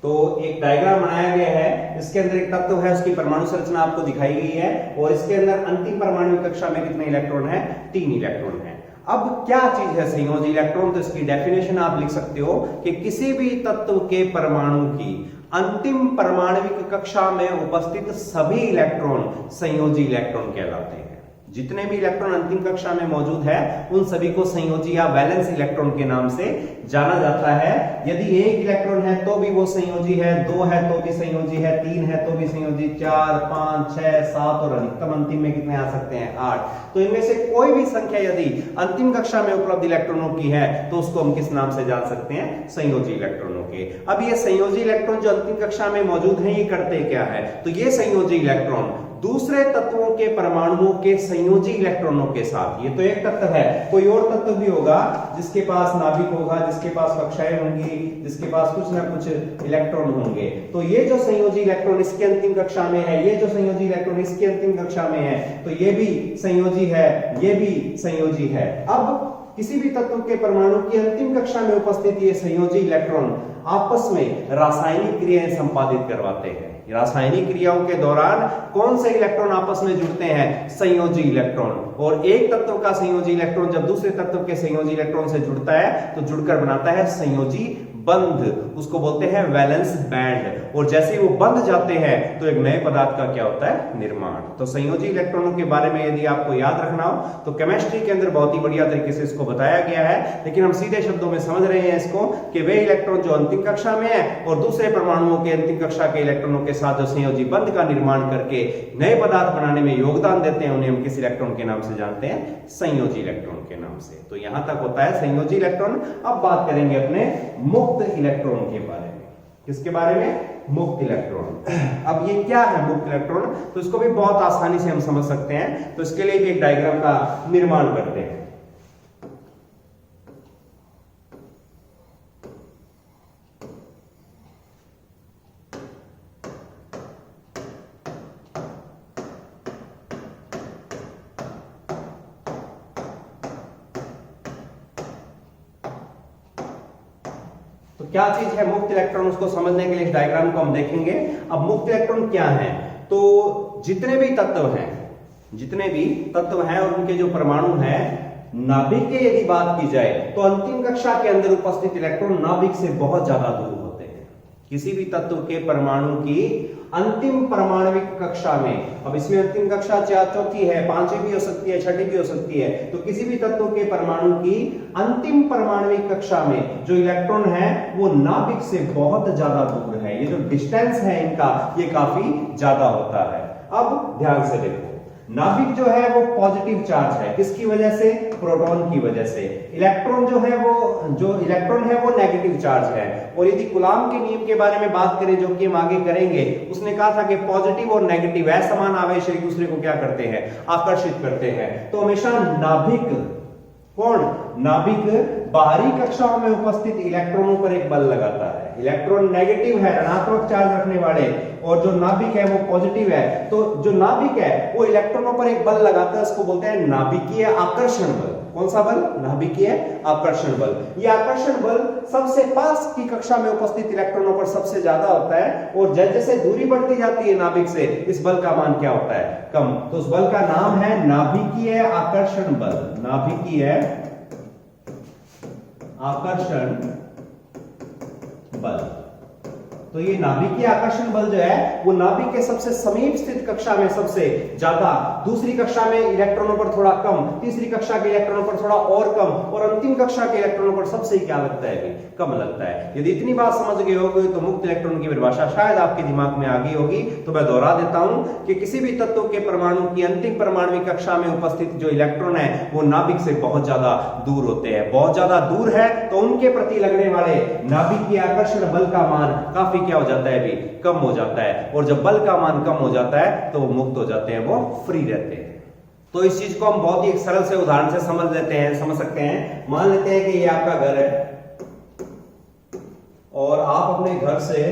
तो एक डायग्राम बनाया गया है, इसके अंदर एक तत्व है, उसकी परमाणु संरचना आपको दिखाई गई है और इसके अंदर अंतिम परमाणु कक्षा में कितने इलेक्ट्रॉन है, 3 इलेक्ट्रॉन है। अब क्या चीज है संयोजी इलेक्ट्रॉन, तो इसकी डेफिनेशन आप लिख सकते हो कि किसी भी तत्व के परमाणु की अंतिम परमाणविक कक्षा में उपस्थित सभी इलेक्ट्रॉन संयोजी इलेक्ट्रॉन कहलाते हैं। जितने भी इलेक्ट्रॉन अंतिम कक्षा में मौजूद है उन सभी को संयोजी या वैलेंस इलेक्ट्रॉन के नाम से जाना जाता है। यदि एक इलेक्ट्रॉन है तो भी वो संयोजी है, 2 है तो भी संयोजी है, 3 है तो भी संयोजी, 4, 5, 6, 7 और अधिकतम अंतिम में कितने आ सकते हैं, 8। तो इनमें से कोई भी संख्या यदि अंतिम कक्षा में उपलब्ध इलेक्ट्रॉनों की है तो उसको हम किस नाम से जान सकते हैं, संयोजी इलेक्ट्रॉनों के। अब ये संयोजी इलेक्ट्रॉन जो अंतिम कक्षा में मौजूद हैं ये करते क्या है, तो ये संयोजी इलेक्ट्रॉन दूसरे तत्वों के परमाणुओं के संयोजी इलेक्ट्रॉनों के साथ, ये तो एक तत्व है, कोई और तत्व भी होगा जिसके पास नाभिक होगा, जिसके पास कक्षाएं होंगी, जिसके पास कुछ ना कुछ इलेक्ट्रॉन होंगे। तो ये जो संयोजी इलेक्ट्रॉन इसके अंतिम कक्षा में है, ये जो संयोजी इलेक्ट्रॉन इसके अंतिम कक्षा में है, तो ये भी संयोजी है, ये भी संयोजी है। अब किसी भी तत्व के परमाणु की अंतिम कक्षा में उपस्थित ये संयोजी इलेक्ट्रॉन आपस में रासायनिक क्रियाएं संपादित करवाते हैं। रासायनिक क्रियाओं के दौरान कौन से इलेक्ट्रॉन आपस में जुड़ते हैं, संयोजी इलेक्ट्रॉन। और एक तत्व का संयोजी इलेक्ट्रॉन जब दूसरे तत्व के संयोजी इलेक्ट्रॉन से जुड़ता है तो जुड़कर बनाता है संयोजी बंध, उसको बोलते हैं वैलेंस बैंड। और जैसे ही वो बंध जाते हैं तो एक नए पदार्थ का क्या होता है, निर्माण। तो संयोजी इलेक्ट्रॉनों के बारे में यदि आपको याद रखना हो तो केमिस्ट्री के अंदर बहुत ही बढ़िया तरीके से इसको बताया गया है, लेकिन हम सीधे शब्दों में समझ रहे हैं इसको कि वे इलेक्ट्रॉन जो अंतिम कक्षा में है और दूसरे परमाणुओं के अंतिम कक्षा के इलेक्ट्रॉनों के साथ जो संयोजी बंध का निर्माण करके नए पदार्थ बनाने में योगदान देते हैं, उन्हें हम किस इलेक्ट्रॉन के नाम से जानते हैं, संयोजी इलेक्ट्रॉन के नाम से। तो यहां तक होता है संयोजी इलेक्ट्रॉन। अब बात करेंगे अपने मुक्त इलेक्ट्रॉन के बारे में। किसके बारे में, मुक्त इलेक्ट्रॉन। अब ये क्या है मुक्त इलेक्ट्रॉन, तो इसको भी बहुत आसानी से हम समझ सकते हैं। तो इसके लिए भी एक डायग्राम का निर्माण करते हैं। तो क्या चीज है मुक्त इलेक्ट्रॉन, उसको समझने के लिए इस डायग्राम को हम देखेंगे। अब मुक्त इलेक्ट्रॉन क्या है, तो जितने भी तत्व हैं और उनके जो परमाणु हैं, नाभिक की यदि बात की जाए तो अंतिम कक्षा के अंदर उपस्थित इलेक्ट्रॉन नाभिक से बहुत ज्यादा दूर होते हैं। किसी भी तत्व के परमाणु की अंतिम परमाणविक कक्षा में, अब इसमें अंतिम कक्षा चौथी है, 5वीं भी हो सकती है, 6वीं भी हो सकती है, तो किसी भी तत्व के परमाणु की अंतिम परमाणविक कक्षा में जो इलेक्ट्रॉन है वो नाभिक से बहुत ज्यादा दूर है। ये जो डिस्टेंस है इनका ये काफी ज्यादा होता है। अब ध्यान से देखो, नाभिक जो है वो पॉजिटिव चार्ज है, किसकी वजह से, प्रोटॉन की वजह से। इलेक्ट्रॉन जो इलेक्ट्रॉन है वो नेगेटिव चार्ज है। और यदि कूलॉम के नियम के बारे में बात करें, जो कि हम आगे करेंगे, उसने कहा था कि पॉजिटिव और नेगेटिव असमान आवेश एक दूसरे को क्या करते हैं, आकर्षित करते हैं। तो हमेशा नाभिक बाहरी कक्षाओं में उपस्थित इलेक्ट्रॉनों पर एक बल लगाता है। इलेक्ट्रॉन नेगेटिव है, ऋणात्मक चार्ज रखने वाले, और जो नाभिक है वो पॉजिटिव है। तो जो नाभिक है वो इलेक्ट्रॉनों पर एक बल लगाता है, उसको बोलते हैं नाभिकीय आकर्षण बल। कौन सा बल, नाभिकीय आकर्षण बल। ये आकर्षण बल सबसे पास की कक्षा में उपस्थित इलेक्ट्रॉनों पर सबसे ज्यादा होता है, और जैसे जैसे दूरी बढ़ती जाती है नाभिक से, इस बल का मान क्या होता है, कम। तो उस बल का नाम है नाभिकीय आकर्षण बल। नाभिकीय आकर्षण बल। तो ये नाभिकीय आकर्षण बल जो है वो नाभिक के सबसे समीप स्थित कक्षा में सबसे ज्यादा, दूसरी कक्षा में इलेक्ट्रॉनों पर थोड़ा कम, तीसरी कक्षा के इलेक्ट्रॉनों पर थोड़ा और कम, और अंतिम कक्षा के इलेक्ट्रॉनों पर सबसे क्या लगता है भी कम लगता है। यदि इतनी बात समझ गए होगे तो मुक्त इलेक्ट्रॉन की परिभाषा शायद आपके दिमाग में आ गई होगी। तो मैं दोहरा देता हूं कि किसी भी तत्व के परमाणु की अंतिम परमाणु कक्षा में उपस्थित जो इलेक्ट्रॉन है वो नाभिक से बहुत ज्यादा दूर होते हैं। बहुत ज्यादा दूर है तो उनके प्रति लगने वाले नाभिकीय आकर्षण बल का मान काफी क्या हो जाता है भी कम हो जाता है, और जब बल का मान कम हो जाता है तो वो मुक्त हो जाते हैं, वो फ्री रहते हैं। तो इस चीज को हम बहुत ही एक सरल से उदाहरण से समझ सकते हैं। मान लेते हैं कि ये आपका घर है और आप अपने घर से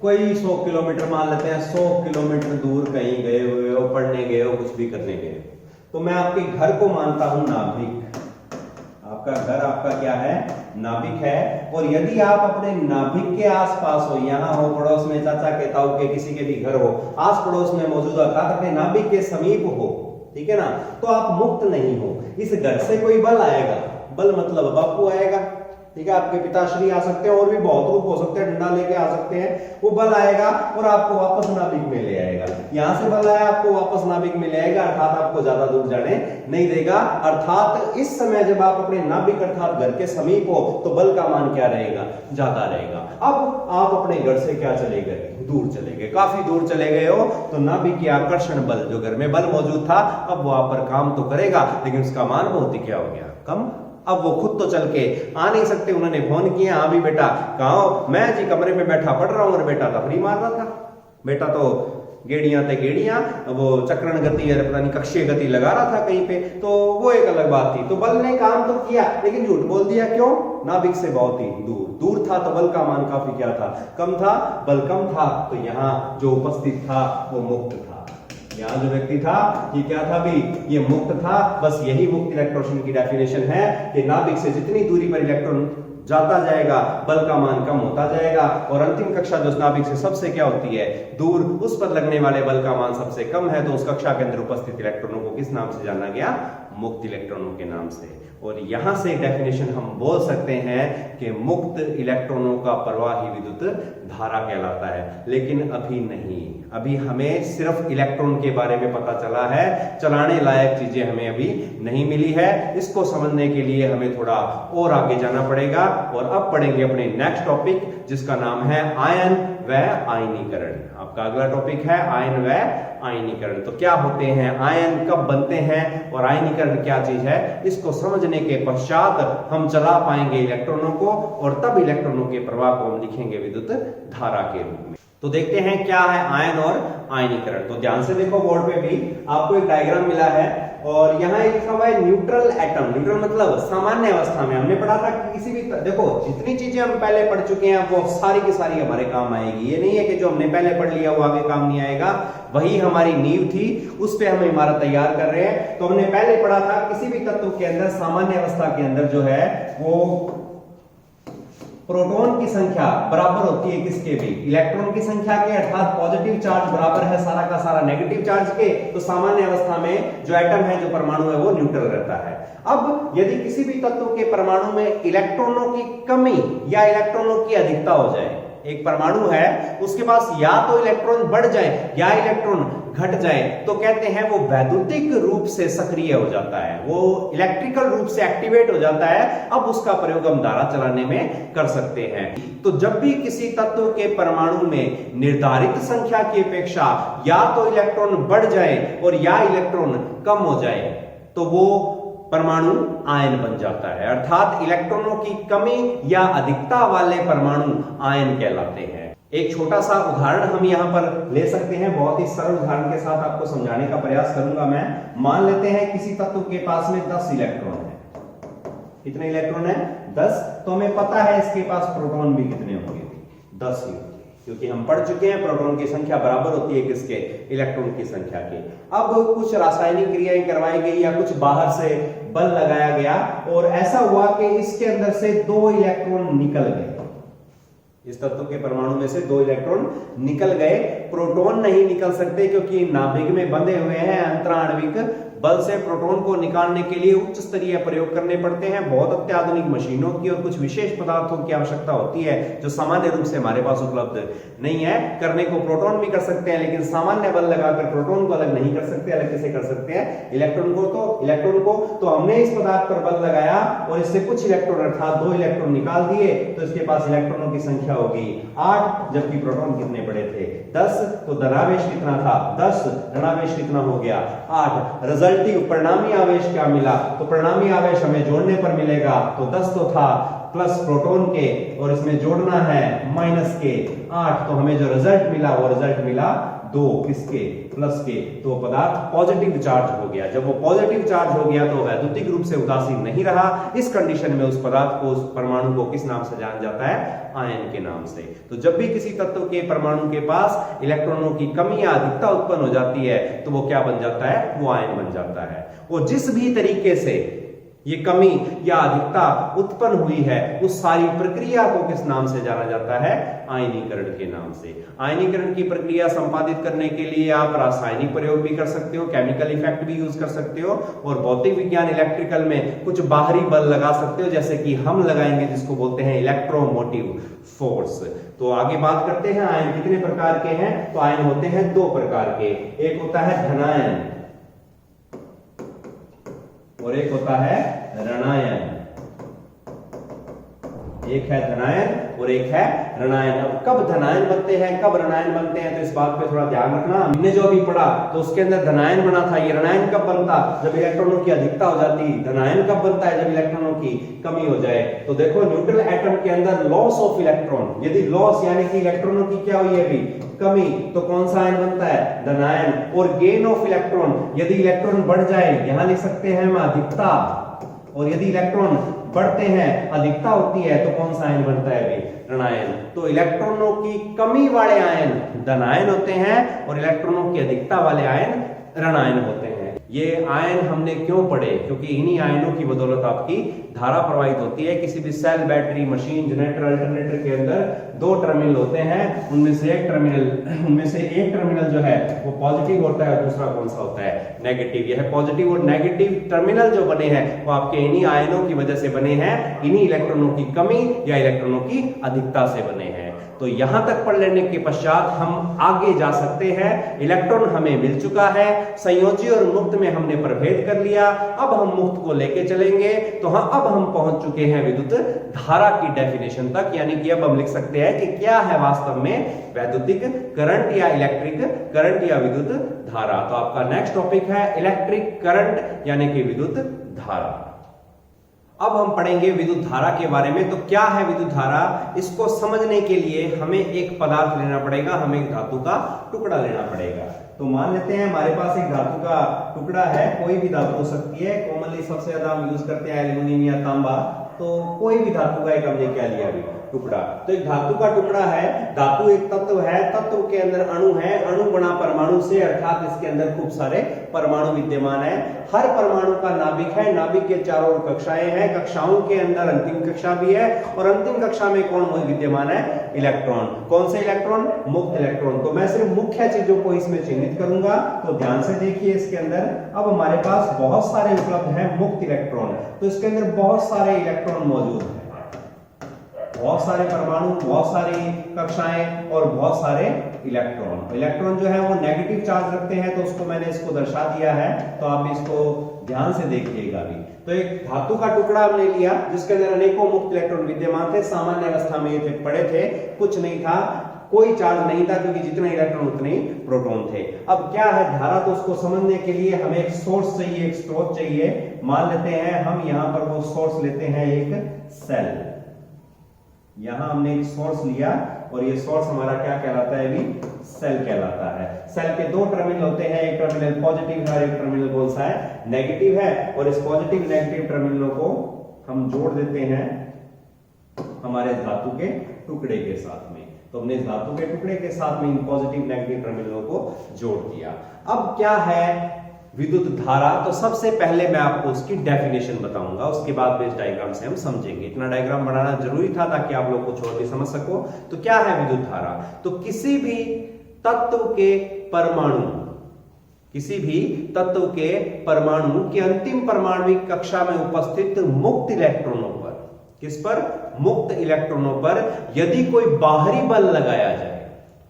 कोई 100 किलोमीटर, मान लेते हैं 100 किलोमीटर दूर कहीं गए हुए हो, पढ़ने गए हो, कुछ भी करने गए हो, तो मैं आपके घर को मानता हूं नाभिक। आपका घर आपका क्या है, नाभिक है। और यदि आप अपने नाभिक के आसपास हो, यहां हो, पड़ोस में चाचा के, ताऊ के, किसी के भी घर हो, आस पड़ोस में मौजूद अर्थात अपने नाभिक के समीप हो, ठीक है ना, तो आप मुक्त नहीं हो। इस घर से कोई बल आएगा, बल मतलब बापू आएगा, ठीक है, आपके पिताश्री आ सकते हैं, और भी बहुत रूप हो सकते हैं, डंडा लेके आ सकते हैं, वो बल आएगा और आपको वापस नाभिक में ले आएगा। यहां से बल आया, आपको वापस नाभिक में ले आएगा, अर्थात आपको ज्यादा दूर जाने नहीं देगा। अर्थात इस समय जब आप अपने नाभिक अर्थात घर के समीप हो तो बल का मान क्या रहेगा, ज्यादा रहेगा। अब आप अपने घर से क्या चले गए, दूर चले गए, काफी दूर चले गए हो, तो नाभिकीय आकर्षण बल जो घर में बल मौजूद था अब वहां पर काम तो करेगा, लेकिन उसका मान बहुत ही क्या हो गया, कम। अब वो खुद तो चल के आ नहीं सकते, उन्होंने फोन किया, हाँ भी बेटा कहाँ हो, मैं जी कमरे में बैठा पढ़ रहा हूँ, और बेटा तफरी मार रहा था, बेटा तो गेड़ियां थे गेड़ियां, वो चक्रण गति या पता नहीं कक्षीय गति लगा रहा था कहीं पे, तो वो एक अलग बात थी। तो बल ने काम तो किया लेकिन झूठ बोल दिया, क्यों, नाभिक से बहुत ही दूर था, तो बल का मान काफी क्या था, कम था, बल कम था, तो यहाँ जो उपस्थित था वो मुक्त था। यहाँ जो व्यक्ति था ये क्या था भी, ये मुक्त था। बस यही मुक्त इलेक्ट्रोन की डेफिनेशन है कि नाभिक से जितनी दूरी पर इलेक्ट्रॉन जाता जाएगा बल का मान कम होता जाएगा, और अंतिम कक्षा जो नाभिक से सबसे क्या होती है दूर, उस पर लगने वाले बल का मान सबसे कम है, तो उस कक्षा के अंदर उपस्थित इलेक्ट्रॉनों को किस नाम से जाना गया, मुक्त इलेक्ट्रॉनों के नाम से। और यहां से डेफिनेशन हम बोल सकते हैं कि मुक्त इलेक्ट्रॉनों का प्रवाह ही विद्युत धारा कहलाता है। लेकिन अभी नहीं, अभी हमें सिर्फ इलेक्ट्रॉन के बारे में पता चला है, चलाने लायक चीजें हमें अभी नहीं मिली है। इसको समझने के लिए हमें थोड़ा और आगे जाना पड़ेगा, और अब पढ़ेंगे अपने नेक्स्ट टॉपिक जिसका नाम है आयन व आयनीकरण। आपका अगला टॉपिक है आयन व आयनीकरण। तो क्या होते हैं आयन, कब बनते हैं, और आयनीकरण क्या चीज है, इसको समझने के पश्चात हम चला पाएंगे इलेक्ट्रॉनों को, और तब इलेक्ट्रॉनों के प्रवाह को हम लिखेंगे विद्युत धारा के रूप में। तो देखते हैं क्या है आयन और आयनीकरण। तो ध्यान से देखो, बोर्ड पे भी आपको एक डायग्राम मिला है, और यहाँ लिखा हुआ है न्यूट्रल एटम। न्यूट्रल मतलब सामान्य अवस्था में। हमने पढ़ा था कि किसी भी देखो जितनी चीजें हम पहले पढ़ चुके हैं वो सारी की सारी हमारे काम आएगी। ये नहीं है कि जो हमने पहले पढ़ लिया वो आगे काम नहीं आएगा, वही हमारी नींव थी, उस पे हम इमारत तैयार कर रहे हैं। तो हमने पहले पढ़ा था किसी भी तत्व के अंदर सामान्य अवस्था के अंदर जो है वो प्रोटॉन की संख्या बराबर होती है किसके भी, इलेक्ट्रॉन की संख्या के, अर्थात पॉजिटिव चार्ज बराबर है सारा का सारा नेगेटिव चार्ज के। तो सामान्य अवस्था में जो एटम है, जो परमाणु है, वो न्यूट्रल रहता है। अब यदि किसी भी तत्व के परमाणु में इलेक्ट्रॉनों की कमी या इलेक्ट्रॉनों की अधिकता हो जाए, एक परमाणु है उसके पास या तो इलेक्ट्रॉन बढ़ जाए या इलेक्ट्रॉन घट जाए, तो कहते हैं वो वैद्युतिक रूप से सक्रिय हो जाता है, वो इलेक्ट्रिकल रूप से एक्टिवेट हो जाता है। अब उसका प्रयोग हम धारा चलाने में कर सकते हैं। तो जब भी किसी तत्व के परमाणु में निर्धारित संख्या की अपेक्षा या तो इलेक्ट्रॉन बढ़ जाए और या इलेक्ट्रॉन कम हो जाए, तो वो परमाणु आयन बन जाता है। अर्थात इलेक्ट्रॉनों की कमी या अधिकता वाले परमाणु आयन कहलाते हैं। एक छोटा सा उदाहरण हम यहां पर ले सकते हैं, बहुत ही सरल उदाहरण के साथ आपको समझाने का प्रयास करूंगा मैं। मान लेते हैं किसी तत्व के पास में 10 इलेक्ट्रॉन है। कितने इलेक्ट्रॉन है? 10। तो हमें पता है इसके पास प्रोटॉन भी कितने होंगे? 10 ही, क्योंकि हम पढ़ चुके हैं प्रोटॉन की संख्या बराबर होती है किसके? इलेक्ट्रॉन की संख्या के। अब कुछ रासायनिक क्रियाएं करवाई गई या कुछ बाहर से बल लगाया गया और ऐसा हुआ कि इसके अंदर से 2 इलेक्ट्रॉन निकल गए। इस तत्व के परमाणु में से 2 इलेक्ट्रॉन निकल गए। प्रोटॉन नहीं निकल सकते क्योंकि नाभिक में बंधे हुए हैं अंतराण्विक बल से प्रोटॉन को निकालने के लिए उच्च स्तरीय प्रयोग करने पड़ते हैं, बहुत अत्याधुनिक मशीनों की और कुछ विशेष पदार्थों की आवश्यकता होती है जो सामान्य रूप से हमारे पास उपलब्ध नहीं है। करने को प्रोटॉन भी कर सकते हैं, लेकिन सामान्य बल लगाकर प्रोटॉन को अलग नहीं कर सकते। अलग कैसे कर सकते हैं? इलेक्ट्रॉन को तो हमने इस पदार्थ पर बल लगाया और इससे कुछ इलेक्ट्रॉन अर्थात 2 इलेक्ट्रॉन निकाल दिए, तो इसके पास इलेक्ट्रॉनों की संख्या होगी 8, जबकि प्रोटॉन कितने पड़े थे? 10। तो धनावेश कितना था? 10। ऋणावेश कितना हो गया? 8। रिजल्टिव परिणामी आवेश क्या मिला? तो परिणामी आवेश हमें जोड़ने पर मिलेगा, तो 10 तो था प्लस प्रोटॉन के और इसमें जोड़ना है माइनस के 8, तो हमें जो रिजल्ट मिला वो रिजल्ट मिला 2, किसके? प्लस के। तो पदार्थ पॉजिटिव चार्ज हो गया। जब वो पॉजिटिव चार्ज हो गया तो वैद्युतिक रूप से उदासीन नहीं रहा। इस कंडीशन में उस पदार्थ को, उस परमाणु को किस नाम से जाना जाता है? आयन के नाम से। तो जब भी किसी तत्व के परमाणु के पास इलेक्ट्रॉनों की कमी या अधिकता उत्पन्न हो जाती है तो वो क्या बन जाता है? वो आयन बन जाता है। वो जिस भी तरीके से ये कमी या अधिकता उत्पन्न हुई है उस सारी प्रक्रिया को किस नाम से जाना जाता है? आयनीकरण के नाम से। आयनीकरण की प्रक्रिया संपादित करने के लिए आप रासायनिक प्रयोग भी कर सकते हो, केमिकल इफेक्ट भी यूज कर सकते हो, और भौतिक विज्ञान इलेक्ट्रिकल में कुछ बाहरी बल लगा सकते हो, जैसे कि हम लगाएंगे जिसको बोलते हैं इलेक्ट्रोमोटिव फोर्स। तो आगे बात करते हैं आयन कितने प्रकार के हैं। तो आयन होते हैं 2 प्रकार के, एक होता है धनायन और एक होता है ऋणायन। एक है धनायन और एक है ऋणायन। अब कब धनायन बनते हैं, कब ऋणायन बनते हैं, तो इस बात पे थोड़ा ध्यान रखना। हमने जो अभी पढ़ा तो उसके अंदर धनायन बना था। ये ऋणायन कब बनता? जब इलेक्ट्रॉनों की अधिकता हो जाती। धनायन कब बनता है? जब इलेक्ट्रॉनों की कमी हो जाए। तो देखो न्यूट्रल एटम के अंदर लॉस ऑफ इलेक्ट्रॉन, यदि लॉस यानी कि इलेक्ट्रॉनों की क्या हुई है अभी? कमी, तो कौन सा आयन बनता है? धनायन। और गेन ऑफ इलेक्ट्रॉन, यदि इलेक्ट्रॉन बढ़ जाए, यहां लिख सकते हैं हम अधिकता, और यदि इलेक्ट्रॉन बढ़ते हैं, अधिकता होती है, तो कौन सा आयन बनता है अभी? ऋणायन। तो इलेक्ट्रॉनों की कमी वाले आयन धनायन होते हैं और इलेक्ट्रॉनों की अधिकता वाले आयन ऋणायन होते हैं। ये आयन हमने क्यों पढ़े? क्योंकि इन्हीं आयनों की बदौलत आपकी धारा प्रवाहित होती है। किसी भी cell, battery, machine, generator, alternator के अंदर 2 टर्मिनल होते हैं, उनमें से एक टर्मिनल जो है वो पॉजिटिव होता है और दूसरा कौन सा होता है? नेगेटिव। यह पॉजिटिव और नेगेटिव टर्मिनल जो बने हैं वो आपके इन्हीं आयनों की वजह से बने हैं, इन्हीं इलेक्ट्रॉनों की कमी या इलेक्ट्रॉनों की अधिकता से बने हैं। तो यहां तक पढ़ लेने के पश्चात हम आगे जा सकते हैं। इलेक्ट्रॉन हमें मिल चुका है, संयोजी और मुक्त में हमने प्रभेद कर लिया। अब हम मुक्त को लेके चलेंगे। तो हाँ, अब हम पहुंच चुके हैं विद्युत धारा की डेफिनेशन तक, यानी कि अब हम लिख सकते हैं कि क्या है वास्तव में वैद्युतिक करंट या इलेक्ट्रिक करंट या विद्युत धारा। तो आपका नेक्स्ट टॉपिक है इलेक्ट्रिक करंट यानी कि विद्युत धारा। अब हम पढ़ेंगे विद्युत धारा के बारे में। तो क्या है विद्युत धारा? इसको समझने के लिए हमें एक पदार्थ लेना पड़ेगा, हमें एक धातु का टुकड़ा लेना पड़ेगा। तो मान लेते हैं हमारे पास एक धातु का टुकड़ा है, कोई भी धातु हो सकती है। कॉमनली सबसे ज्यादा हम यूज करते हैं एल्यूमिनियम या तांबा। तो कोई भी धातु का एक हमने क्या लिया अभी? टुकड़ा। तो एक धातु का टुकड़ा है। धातु एक तत्व है, तत्व के अंदर अणु है, अणु बना परमाणु से, अर्थात इसके अंदर खूब सारे परमाणु विद्यमान है। हर परमाणु का नाभिक है, नाभिक के चारों ओर कक्षाएं हैं, कक्षाओं के अंदर अंतिम कक्षा भी है, और अंतिम कक्षा में कौन विद्यमान है? इलेक्ट्रॉन। कौन से इलेक्ट्रॉन? मुक्त इलेक्ट्रॉन। तो मैं सिर्फ मुख्य चीजों को इसमें चिन्हित करूंगा, तो ध्यान से देखिए इसके अंदर। अब हमारे पास बहुत सारे उपलब्ध हैं मुक्त इलेक्ट्रॉन। तो इसके अंदर बहुत सारे इलेक्ट्रॉन मौजूद है, बहुत सारे परमाणु, बहुत सारी कक्षाएं और बहुत सारे इलेक्ट्रॉन। इलेक्ट्रॉन जो है वो नेगेटिव चार्ज रखते हैं, तो उसको मैंने इसको दर्शा दिया है, तो आप इसको ध्यान से देखिएगा भी। तो एक धातु का टुकड़ा हमने लिया जिसके अंदर अनेकों मुक्त इलेक्ट्रॉन विद्यमान थे। सामान्य अवस्था में ये पड़े थे, कुछ नहीं था, कोई चार्ज नहीं था, क्योंकि जितने इलेक्ट्रॉन उतने ही प्रोटॉन थे। अब क्या है धारा? तो उसको समझने के लिए हमें एक सोर्स चाहिए, एक स्रोत चाहिए। मान लेते हैं हम यहां पर वो सोर्स लेते हैं एक सेल। यहां हमने एक सोर्स लिया और ये सोर्स हमारा क्या कहलाता है अभी? सेल कहलाता है। सेल के 2 टर्मिनल होते हैं, एक टर्मिनल पॉजिटिव है और एक टर्मिनल कौन सा है? नेगेटिव है। और इस पॉजिटिव नेगेटिव टर्मिनलों को हम जोड़ देते हैं हमारे धातु के टुकड़े के साथ में। तो हमने इस धातु के टुकड़े के साथ में इन पॉजिटिव नेगेटिव टर्मिनलों को जोड़ दिया। अब क्या है विद्युत धारा? तो सबसे पहले मैं आपको उसकी डेफिनेशन बताऊंगा, उसके बाद बेस डायग्राम से हम समझेंगे। इतना डायग्राम बनाना जरूरी था ताकि आप लोग कुछ और भी समझ सको। तो क्या है विद्युत धारा? तो किसी भी तत्व के परमाणु किसी भी तत्व के परमाणु की अंतिम परमाणुक कक्षा में उपस्थित मुक्त इलेक्ट्रॉनों पर, किस पर? मुक्त इलेक्ट्रॉनों पर यदि कोई बाहरी बल लगाया जाए,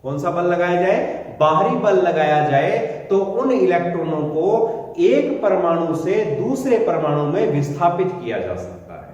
कौन सा बल लगाया जाए? बाहरी बल लगाया जाए, तो उन इलेक्ट्रॉनों को एक परमाणु से दूसरे परमाणु में विस्थापित किया जा सकता है।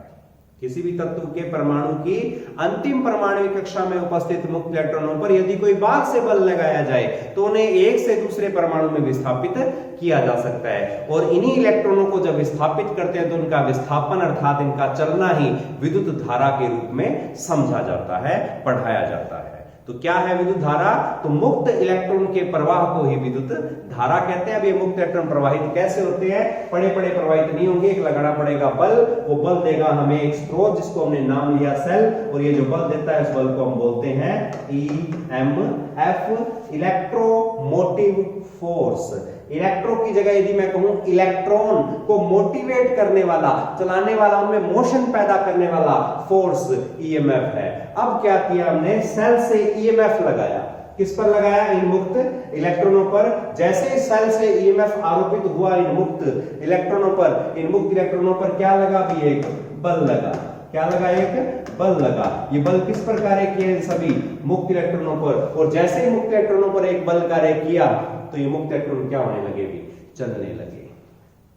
किसी भी तत्व के परमाणु की अंतिम परमाणु कक्षा में उपस्थित मुक्त इलेक्ट्रॉनों पर यदि कोई बाहर से बल लगाया जाए तो उन्हें एक से दूसरे परमाणु में विस्थापित किया जा सकता है। और इन्हीं इलेक्ट्रॉनों को जब विस्थापित करते हैं तो उनका विस्थापन अर्थात इनका चलना ही विद्युत धारा के रूप में समझा जाता है, पढ़ाया जाता है। तो क्या है विद्युत धारा? तो मुक्त इलेक्ट्रॉन के प्रवाह को ही विद्युत धारा कहते हैं। अब ये मुक्त इलेक्ट्रॉन प्रवाहित कैसे होते हैं? पड़े पड़े प्रवाहित नहीं होंगे, एक लगाना पड़ेगा बल, वो बल देगा हमें एक स्रोत जिसको हमने नाम लिया सेल, और ये जो बल देता है उस बल को हम बोलते हैं EMF, इलेक्ट्रोमोटिव फोर्स। इलेक्ट्रो की जगह यदि मैं कहूं इलेक्ट्रॉन को मोटिवेट करने वाला, चलाने वाला, उनमें मोशन पैदा करने वाला फोर्स EMF है। अब क्या किया हमने? सेल से EMF लगाया। किस पर लगाया? इन मुक्त इलेक्ट्रॉनों पर। जैसे ही सेल से EMF आरोपित हुआ इन मुक्त इलेक्ट्रॉनों पर, इन मुक्त इलेक्ट्रॉनों पर क्या लगा? भी एक बल लगा। क्या लगा? एक बल लगा। ये बल किस पर कार्य किए? इन सभी मुक्त इलेक्ट्रॉनों पर। और जैसे ही मुक्त इलेक्ट्रॉनों पर एक बल कार्य किया तो ये मुक्त इलेक्ट्रॉन क्या होने लगे? भी चलने लगे।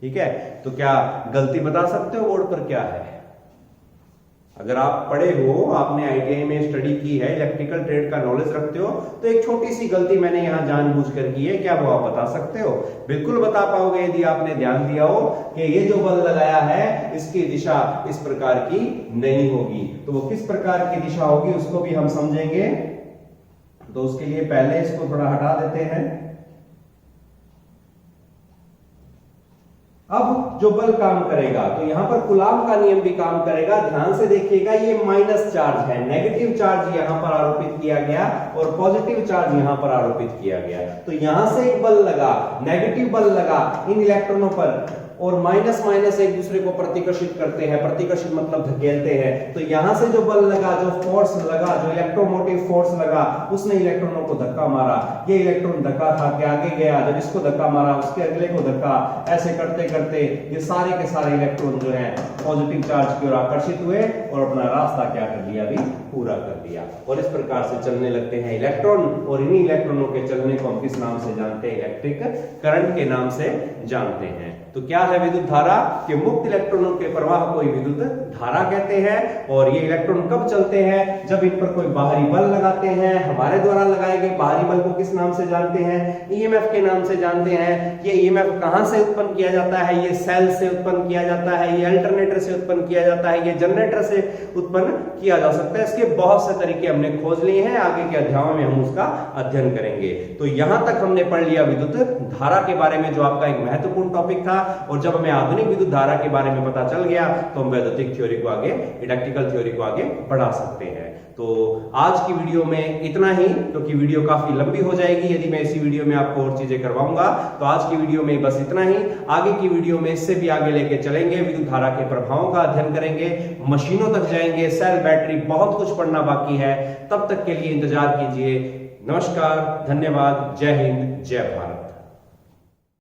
ठीक है, तो क्या गलती बता सकते हो बोर्ड पर क्या है? अगर आप पढ़े हो, आपने ITI में स्टडी की है, इलेक्ट्रिकल ट्रेड का नॉलेज रखते हो, तो एक छोटी सी गलती मैंने यहां जानबूझकर की है, क्या वो आप बता सकते हो? बिल्कुल बता पाओगे यदि आपने ध्यान दिया हो कि ये जो बल लगाया है इसकी दिशा इस प्रकार की नहीं होगी। तो वो किस प्रकार की दिशा होगी उसको भी हम समझेंगे। तो उसके लिए पहले इसको थोड़ा हटा देते हैं। अब जो बल काम करेगा तो यहां पर कूलाम का नियम भी काम करेगा। ध्यान से देखिएगा, ये माइनस चार्ज है, नेगेटिव चार्ज यहां पर आरोपित किया गया और पॉजिटिव चार्ज यहां पर आरोपित किया गया। तो यहां से एक बल लगा, नेगेटिव बल लगा इन इलेक्ट्रॉनों पर, और माइनस माइनस एक दूसरे को प्रतिकर्षित करते हैं। प्रतिकर्षित मतलब धकेलते हैं। तो यहां से जो बल लगा, जो फोर्स लगा, जो इलेक्ट्रोमोटिव फोर्स लगा, उसने इलेक्ट्रॉनों को धक्का मारा। ये इलेक्ट्रॉन धक्का खा के आगे गया, जब इसको धक्का मारा उसके अगले को धक्का, ऐसे करते करते ये सारे के सारे इलेक्ट्रॉन जो है पॉजिटिव चार्ज की ओर आकर्षित हुए और अपना रास्ता क्या कर लिया? भी पूरा कर दिया। और इस प्रकार से चलने लगते हैं इलेक्ट्रॉन। और इन्हीं इलेक्ट्रॉनों के चलने को हम किस नाम से जानते हैं? इलेक्ट्रिक करंट के नाम से जानते हैं। तो क्या है विद्युत धारा? कि मुक्त इलेक्ट्रॉनों के प्रवाह को विद्युत धारा कहते हैं। और ये इलेक्ट्रॉन कब चलते हैं? जब इन पर कोई बाहरी बल लगाते हैं। हमारे द्वारा लगाए गए बाहरी बल को किस नाम से जानते हैं? EMF के नाम से जानते हैं। ये EMF कहां से उत्पन्न किया जाता है? ये सेल से उत्पन्न किया जाता है, ये अल्टरनेटर से उत्पन्न किया जाता है, ये जनरेटर से उत्पन्न किया जा सकता है। इसके बहुत से तरीके हमने खोज लिए हैं, आगे के अध्यायों में हम उसका अध्ययन करेंगे। तो यहां तक हमने पढ़ लिया विद्युत धारा के बारे में, जो आपका एक महत्वपूर्ण टॉपिक था। और जब हमें आधुनिक विद्युत धारा के बारे में पता चल गया तो हम वैद्युतिक थ्योरी को आगे, इलेक्ट्रिकल थ्योरी को आगे बढ़ा सकते हैं। तो आज की वीडियो में इतना ही, क्योंकि वीडियो काफी लंबी हो जाएगी यदि मैं इसी वीडियो में आपको और चीजें करवाऊंगा। तो आज की वीडियो में बस इतना ही। आगे की वीडियो में इससे भी आगे लेके चलेंगे, विद्युत धारा के प्रभावों का अध्ययन करेंगे, मशीनों तक जाएंगे, सेल, बैटरी, बहुत कुछ पढ़ना बाकी है। तब तक के लिए इंतजार कीजिए। नमस्कार, धन्यवाद, जय हिंद, जय भारत।